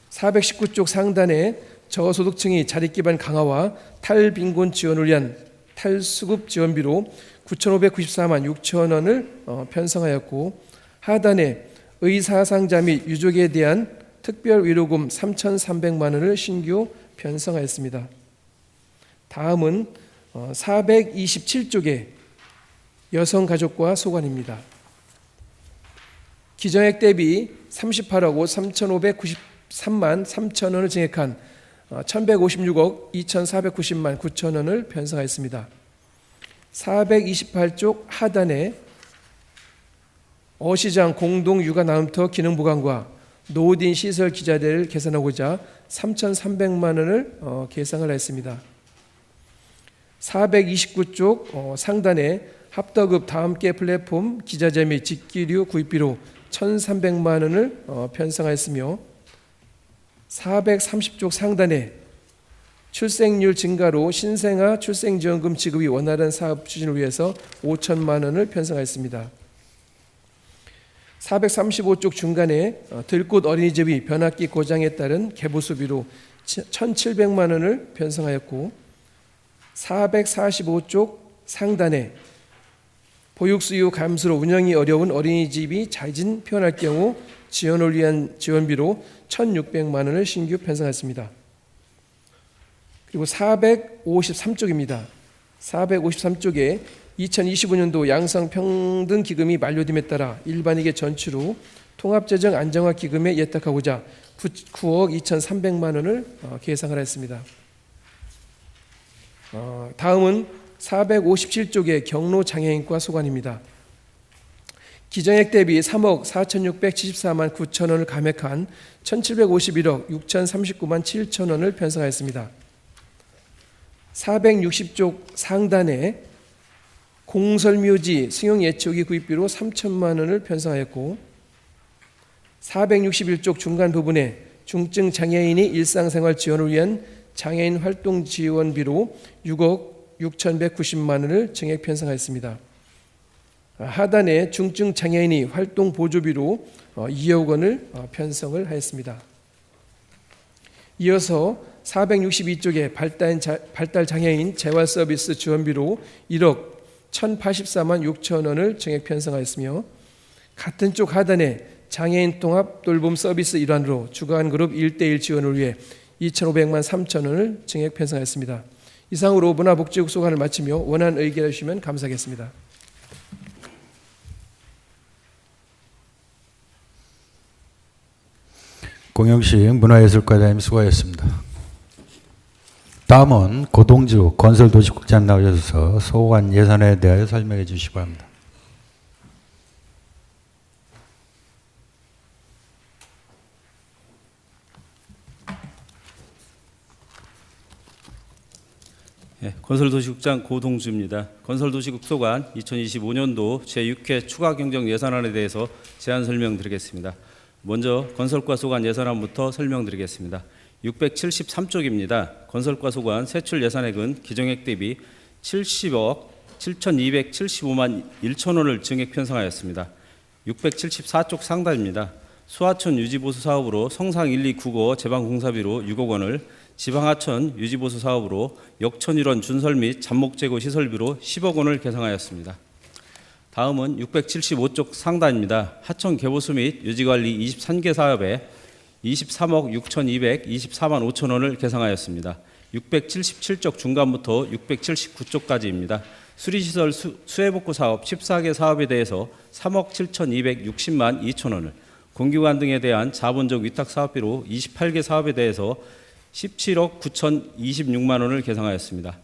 419쪽 상단에 저소득층이 자립기반 강화와 탈빈곤 지원을 위한 탈수급 지원비로 9,594만 6천 원을 편성하였고 하단에 의사상자 및 유족에 대한 특별위로금 3,300만 원을 신규 편성하였습니다. 다음은 427쪽의 여성가족과 소관입니다. 기정액 대비 38억 3,593만 3천 원을 증액한 1,156억 2,490만 9천 원을 편성하였습니다. 428쪽 하단에 어시장 공동육아나눔터 기능보강과 노딘 시설 기자재를 개선하고자 3,300만 원을 계상을 했습니다. 429쪽 상단에 합덕읍 다함께 플랫폼 기자재 및 직기류 구입비로 1,300만 원을 편성하였으며 430쪽 상단에 출생률 증가로 신생아 출생지원금 지급이 원활한 사업 추진을 위해서 5천만 원을 편성하였습니다. 435쪽 중간에 들꽃 어린이집이 변압기 고장에 따른 개보수비로 1,700만 원을 편성하였고 445쪽 상단에 보육수요 감소로 운영이 어려운 어린이집이 자진 표현할 경우 지원을 위한 지원비로 1,600만 원을 신규 편성했습니다. 그리고 453쪽입니다. 453쪽에 2025년도 양성평등기금이 만료됨에 따라 일반회계 전출 후 통합재정 안정화 기금에 예탁하고자 9억 2,300만 원을 계상을 했습니다. 다음은 457쪽의 경로장애인과 소관입니다. 기정액 대비 3억 4,674만 9천 원을 감액한 1,751억 6,039만 7천 원을 편성하였습니다. 460쪽 상단에 공설묘지 승용예초기 구입비로 3천만 원을 편성하였고 461쪽 중간 부분에 중증 장애인이 일상생활 지원을 위한 장애인 활동 지원비로 6억 6,190만 원을 증액 편성하였습니다. 하단에 중증 장애인이 활동 보조비로 2억 원을 편성을 하였습니다. 이어서 462쪽에 발달 장애인 재활 서비스 지원비로 1억 1,084만 6천 원을 증액 편성하였으며 같은 쪽 하단에 장애인 통합 돌봄 서비스 일환으로 주간그룹 1:1 지원을 위해 2,500만 3천 원을 증액 편성하였습니다. 이상으로 문화복지국 소관을 마치며 원안 의결해 주시면 감사하겠습니다. 공영식 문화예술과장님 수고하셨습니다. 다음은 고동주 건설도시국장 나오셔서 소관 예산에 대하여 설명해 주시기 바랍니다. 건설도시국장 고동주입니다. 건설도시국 소관 2025년도 제6회 추가경정 예산안에 대해서 제안 설명드리겠습니다. 먼저 건설과 소관 예산안부터 설명드리겠습니다. 673쪽입니다. 건설과 소관 세출 예산액은 기정액 대비 70억 7,275만 1천 원을 증액 편성하였습니다. 674쪽 상단입니다. 수하천 유지보수 사업으로 성상 1, 2 국어 제방공사비로 6억 원을, 지방하천 유지보수 사업으로 역천 일원 준설 및 잡목 제거 시설비로 10억 원을 계상하였습니다. 다음은 675쪽 상단입니다. 하천 개보수 및 유지관리 23개 사업에 23억 6,224만 5천 원을 계상하였습니다. 677쪽 중간부터 679쪽까지입니다. 수리시설 수해복구 사업 14개 사업에 대해서 3억 7,260만 2천 원을, 공기관 등에 대한 자본적 위탁 사업비로 28개 사업에 대해서 17억 9,026만 원을 계상하였습니다.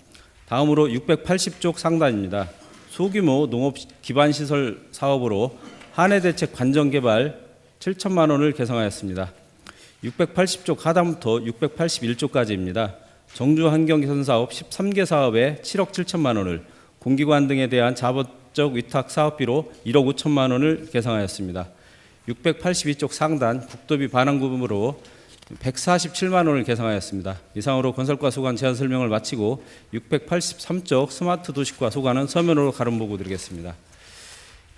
다음으로 680쪽 상단입니다. 소규모 농업 기반 시설 사업으로 한해대책 관정개발 7천만 원을 계상하였습니다. 680쪽 하단부터 681쪽까지입니다. 정주 환경개선 사업 13개 사업에 7억 7천만 원을, 공기관 등에 대한 자본적 위탁 사업비로 1억 5천만 원을 계상하였습니다. 682쪽 상단 국도비 반환금으로 147만 원을 계상하였습니다. 이상으로 건설과 소관 제안 설명을 마치고 683쪽 스마트 도시과 소관은 서면으로 가름 보고 드리겠습니다.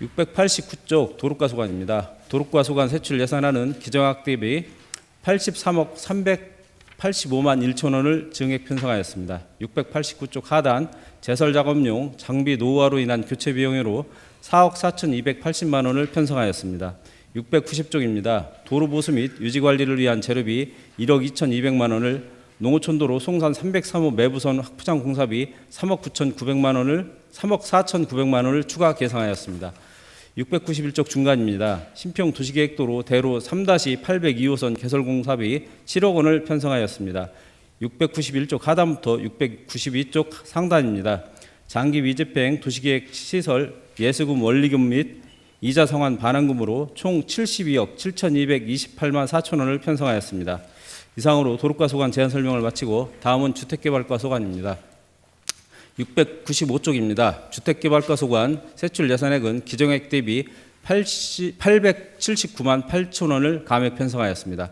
689쪽 도로과 소관입니다. 도로과 소관 세출 예산안은 기정액 대비 83억 385만 1천 원을 증액 편성하였습니다. 689쪽 하단 제설작업용 장비 노후화로 인한 교체 비용으로 4억 4,280만 원을 편성하였습니다. 690쪽입니다. 도로 보수 및 유지 관리를 위한 재료비 1억 2,200만 원을, 농어촌도로 송산 303호 매부선 확포장 공사비 3억 9,900만 원을 3억 4,900만 원을 추가 계상하였습니다. 691쪽 중간입니다. 신평 도시계획도로 대로 3-802호선 개설 공사비 7억 원을 편성하였습니다. 691쪽 하단부터 692쪽 상단입니다. 장기 미집행 도시계획 시설 예수금 원리금 및 이자 상환 반환금으로 총 72억 7,228만 4천 원을 편성하였습니다. 이상으로 도로과 소관 제안 설명을 마치고 다음은 주택개발과 소관입니다. 695쪽입니다. 주택개발과 소관 세출 예산액은 기정액 대비 879만 8천 원을 감액 편성하였습니다.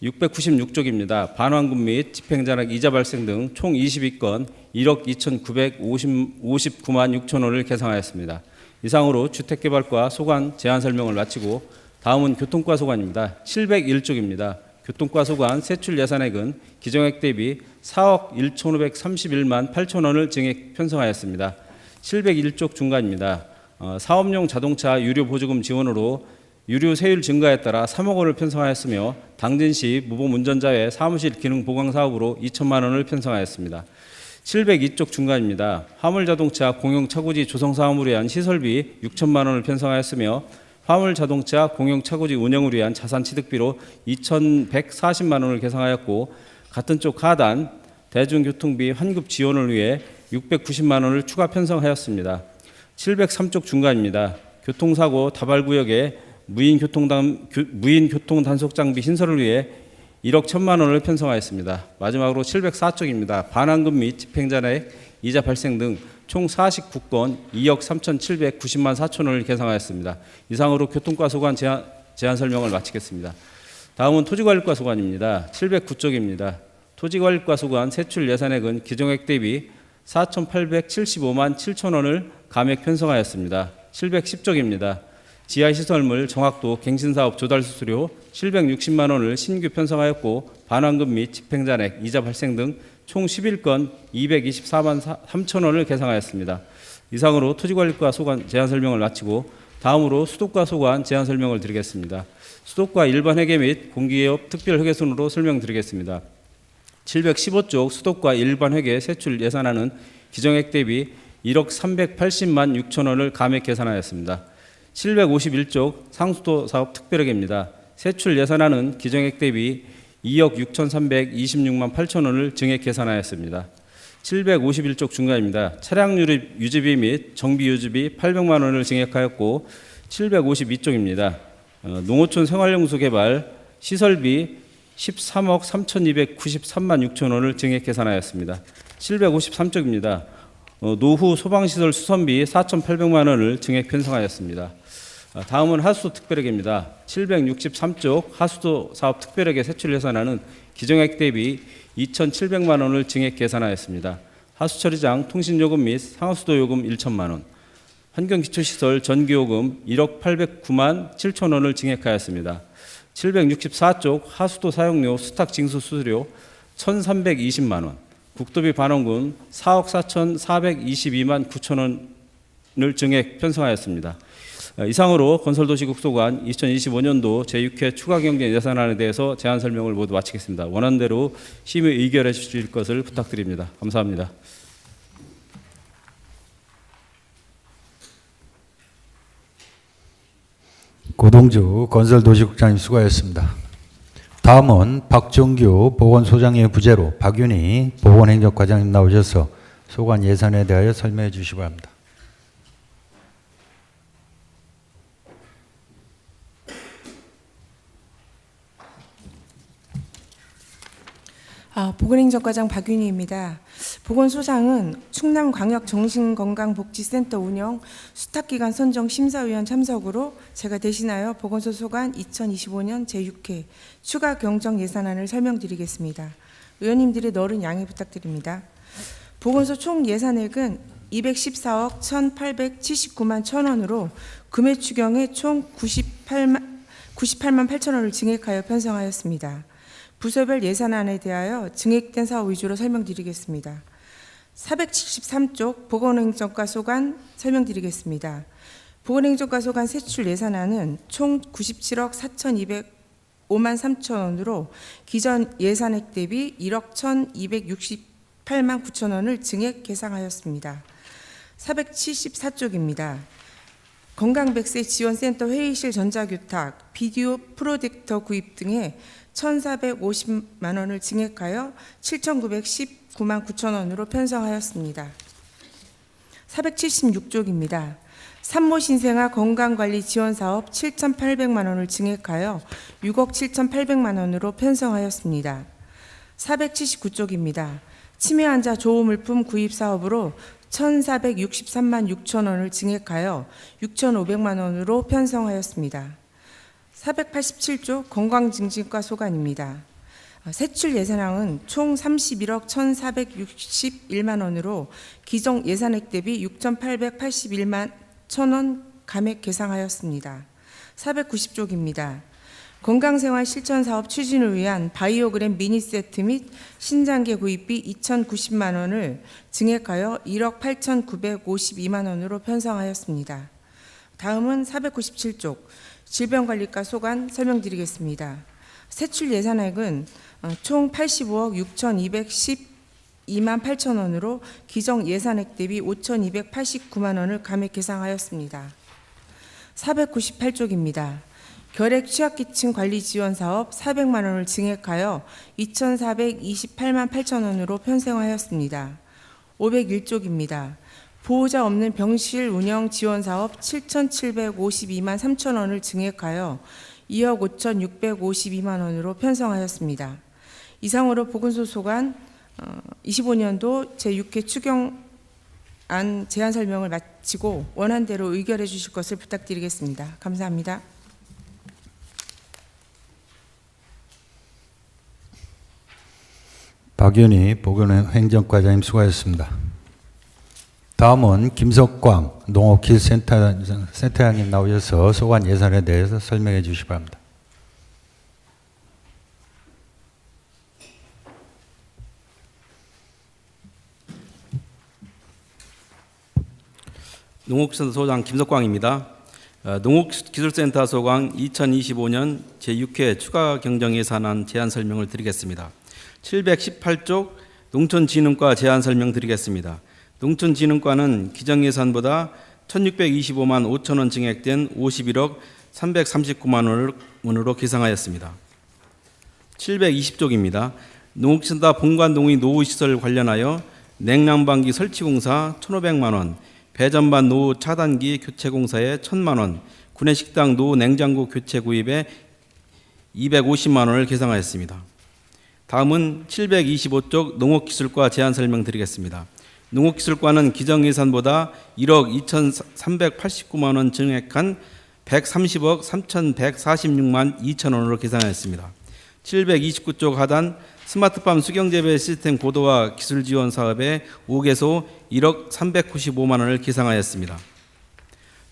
696쪽입니다. 반환금 및 집행잔액 이자 발생 등 총 22건 1억 2,959만 6천 원을 계상하였습니다. 이상으로 주택개발과 소관 제안 설명을 마치고 다음은 교통과 소관입니다. 701쪽입니다. 교통과 소관 세출 예산액은 기정액 대비 4억 1,531만 8천 원을 증액 편성하였습니다. 701쪽 중간입니다. 사업용 자동차 유료 보조금 지원으로 유료 세율 증가에 따라 3억 원을 편성하였으며 당진시 무보험 운전자 외 사무실 기능 보강 사업으로 2천만 원을 편성하였습니다. 702쪽 중간입니다. 화물자동차 공용차고지 조성 사업을 위한 시설비 6천만 원을 편성하였으며 화물자동차 공용차고지 운영을 위한 자산취득비로 2,140만 원을 계상하였고, 같은 쪽 하단 대중교통비 환급 지원을 위해 690만 원을 추가 편성하였습니다. 703쪽 중간입니다. 교통사고 다발구역에 무인 교통 단속 장비 신설을 위해 1억 1천만 원을 편성하였습니다. 마지막으로 704쪽입니다. 반환금 및 집행잔액 이자 발생 등 총 49건 2억 3,790만 4천 원을 계상하였습니다. 이상으로 교통과 소관 제안 설명을 마치겠습니다. 다음은 토지관리과 소관입니다. 709쪽입니다. 토지관리과 소관 세출 예산액은 기정액 대비 4,875만 7천 원을 감액 편성하였습니다. 710쪽입니다. 지하시설물 정확도 갱신사업 조달수수료 760만 원을 신규 편성하였고, 반환금 및 집행잔액 이자 발생 등 총 11건 224만 3천 원을 계상하였습니다. 이상으로 토지관리과 소관 제안 설명을 마치고 다음으로 수도과 소관 제안 설명을 드리겠습니다. 수도과 일반 회계 및 공기업 특별 회계순으로 설명드리겠습니다. 715쪽 수도과 일반 회계 세출 예산안은 기정액 대비 1억 380만 6천 원을 감액 계산하였습니다. 751쪽 상수도 사업 특별회계입니다. 세출 예산안은 기정액 대비 2억 6,326만 8천 원을 증액 계산하였습니다. 751쪽 중간입니다. 차량 유지비 및 정비 유지비 800만 원을 증액하였고, 752쪽입니다. 농어촌 생활용수 개발 시설비 13억 3,293만 6천 원을 증액 계산하였습니다. 753쪽입니다. 노후 소방시설 수선비 4,800만 원을 증액 편성하였습니다. 다음은 하수도 특별회계입니다. 763쪽 하수도 사업 특별회계 세출 예산안은 기정액 대비 2,700만 원을 증액 계산하였습니다. 하수처리장 통신요금 및 상하수도 요금 1천만 원, 환경기초시설 전기요금 1억 809만 7천 원을 증액하였습니다. 764쪽 하수도 사용료 수탁 징수 수수료 1,320만 원, 국도비 반원금 4억 4,422만 9천 원을 증액 편성하였습니다. 이상으로 건설도시국소관 2025년도 제6회 추가경제 예산안에 대해서 제안 설명을 모두 마치겠습니다. 원안대로 심의 의결해 주실 것을 부탁드립니다. 감사합니다. 고동주 건설도시국장님 수고하셨습니다. 다음은 박종규 보건소장의 부재로 박윤희 보건행정과장님 나오셔서 소관 예산에 대하여 설명해 주시기 바랍니다. 보건행정과장 박윤희입니다. 보건소장은 충남광역정신건강복지센터 운영 수탁기관 선정 심사위원 참석으로 제가 대신하여 보건소 소관 2025년 제6회 추가 경정 예산안을 설명드리겠습니다. 의원님들의 너른 양해 부탁드립니다. 보건소 총 예산액은 214억 1,879만 1,000원으로 금해 추경에 총 98만 8천 원을 증액하여 편성하였습니다. 부서별 예산안에 대하여 증액된 사업 위주로 설명드리겠습니다. 473쪽 보건행정과 소관 설명드리겠습니다. 보건행정과 소관 세출 예산안은 총 97억 4,205만 3천 원으로 기존 예산액 대비 1억 1,268만 9천 원을 증액 계상하였습니다. 474쪽입니다. 건강백세 지원센터 회의실 전자교탁, 비디오 프로젝터 구입 등에 1,450만 원을 증액하여 7,919만 9천 원으로 편성하였습니다. 476쪽입니다. 산모 신생아 건강관리 지원사업 7,800만 원을 증액하여 6억 7,800만 원으로 편성하였습니다. 479쪽입니다. 치매 환자 조호물품 구입 사업으로 1,463만 6천 원을 증액하여 6,500만 원으로 편성하였습니다. 487조 건강증진과 소관입니다. 세출 예산안은 총 31억 1,461만 원으로 기존 예산액 대비 6,881만 1,000원 감액 계상하였습니다. 490쪽입니다. 건강생활 실천사업 추진을 위한 바이오그램 미니세트 및 신장계 구입비 2,090만 원을 증액하여 1억 8,952만 원으로 편성하였습니다. 다음은 497쪽 질병관리과 소관 설명드리겠습니다. 세출 예산액은 총 85억 6,212만 8천 원으로 기존 예산액 대비 5,289만 원을 감액 계상하였습니다. 498쪽입니다. 결핵 취약계층 관리 지원 사업 400만 원을 증액하여 2,428만 8천 원으로 편성하였습니다. 501쪽입니다. 보호자 없는 병실 운영 지원 사업 7,752만 3천 원을 증액하여 2억 5,652만 원으로 편성하였습니다. 이상으로 보건소 소관 25년도 제6회 추경안 제안 설명을 마치고 원안대로 의결해 주실 것을 부탁드리겠습니다. 감사합니다. 박윤희 보건행정과장님 수고하셨습니다. 다음은 김석광 농업기술센터장님 나오셔서 소관 예산에 대해서 설명해 주시기 바랍니다. 농업기술센터 소장 김석광입니다. 농업기술센터 소관 2025년 제6회 추가 경정 예산안 제안 설명을 드리겠습니다. 718쪽 농촌진흥과 제안 설명 드리겠습니다. 농촌진흥과는 기정예산보다 1,625만 5천 원 증액된 51억 339만 원으로 계상하였습니다. 720쪽입니다. 농업센터 본관동의 노후시설 관련하여 냉난방기 설치공사 1,500만 원, 배전반 노후 차단기 교체공사에 1,000만 원, 구내식당 노후 냉장고 교체 구입에 250만 원을 계상하였습니다. 다음은 725쪽 농업기술과 제안 설명 드리겠습니다. 농업기술과는 기정예산보다 1억 2,389만 원 증액한 130억 3,146만 2천 원으로 계산하였습니다. 729쪽 하단 스마트팜 수경재배 시스템 고도화 기술 지원 사업에 5개소 1억 395만 원을 계상하였습니다.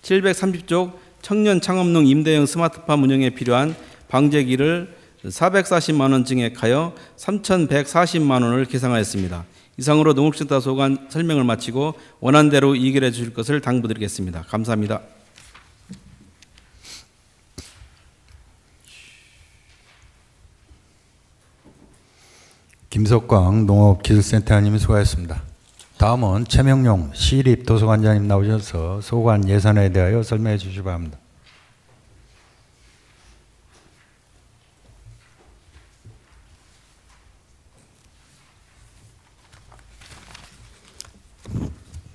730쪽 청년 창업농 임대형 스마트팜 운영에 필요한 방제기를 440만 원 증액하여 3,140만 원을 계상하였습니다. 이상으로 농업센터 소관 설명을 마치고 원안대로 의결해 주실 것을 당부드리겠습니다. 감사합니다. 김석광 농업기술센터장님이 수고하셨습니다. 다음은 최명용 시립도서관장님 나오셔서 소관 예산에 대하여 설명해 주시기 바랍니다.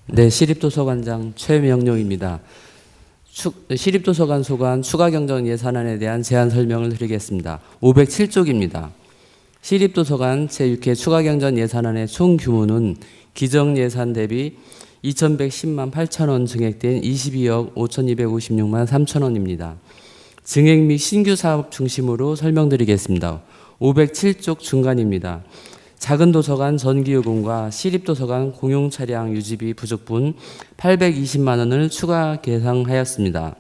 네, 시립도서관장 최명용입니다. 시립도서관 소관 추가경정 예산안에 대한 제안 설명을 드리겠습니다. 507쪽입니다. 시립도서관 제6회 추가경정 예산안의 총 규모는 기정예산 대비 2,110만 8천 원 증액된 22억 5,256만 3천 원입니다. 증액 및 신규 사업 중심으로 설명드리겠습니다. 507쪽 중간입니다. 작은 도서관 전기요금과 시립도서관 공용 차량 유지비 부족분 820만 원을 추가 계상하였습니다.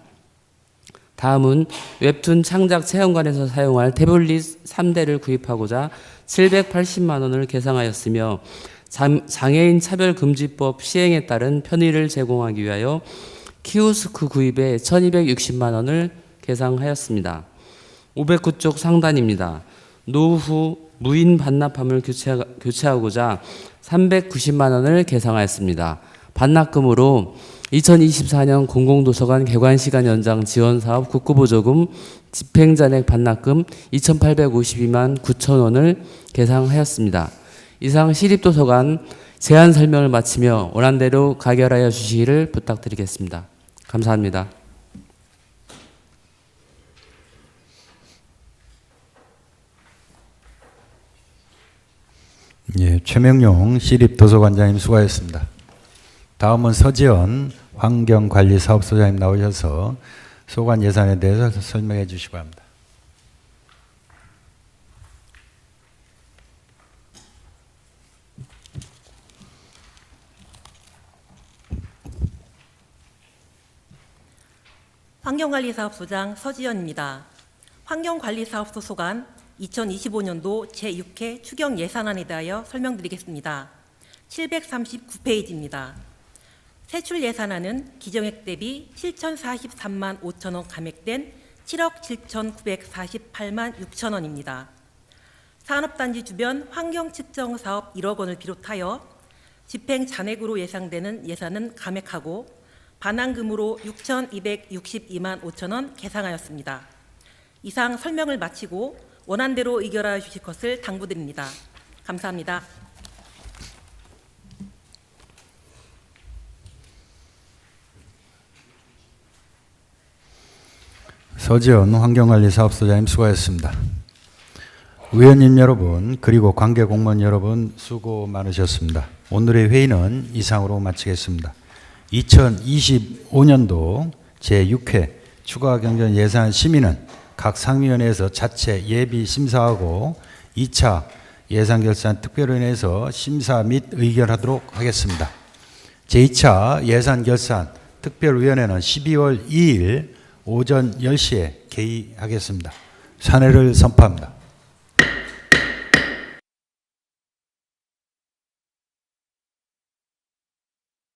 다음은 웹툰 창작 체험관에서 사용할 태블릿 3대를 구입하고자 780만 원을 계상하였으며 장애인 차별금지법 시행에 따른 편의를 제공하기 위하여 키오스크 구입에 1260만 원을 계상하였습니다. 509쪽 상단입니다. 노후 무인 반납함을 교체하고자 390만 원을 계상하였습니다. 반납금으로 2024년 공공도서관 개관시간 연장 지원사업 국고보조금 집행잔액 반납금 2,852만 9천 원을 계상하였습니다. 이상 시립도서관 제안 설명을 마치며 원안대로 가결하여 주시기를 부탁드리겠습니다. 감사합니다. 예, 최명용 시립도서관장님 수고하셨습니다. 다음은 서지연 환경관리사업소장님 나오셔서 소관 예산에 대해서 설명해 주시기 바랍니다. 환경관리사업소장 서지연입니다. 환경관리사업소 소관 2025년도 제6회 추경 예산안에 대하여 설명드리겠습니다. 739페이지입니다. 세출 예산안은 기정액 대비 7,043만 5천 원 감액된 7억 7,948만 6천 원입니다. 산업단지 주변 환경측정사업 1억 원을 비롯하여 집행 잔액으로 예상되는 예산은 감액하고 반환금으로 6,262만 5천 원 계상하였습니다. 이상 설명을 마치고 원안대로 의결하여 주실 것을 당부드립니다. 감사합니다. 서지연 환경관리사업소장님 수고하셨습니다. 의원님 여러분 그리고 관계공무원 여러분 수고 많으셨습니다. 오늘의 회의는 이상으로 마치겠습니다. 2025년도 제6회 추가경정 예산 심의는 각 상위원회에서 자체 예비 심사하고 2차 예산결산 특별위원회에서 심사 및 의결하도록 하겠습니다. 제2차 예산결산 특별위원회는 12월 2일 오전 10시에 개의하겠습니다. 사내를 선포합니다.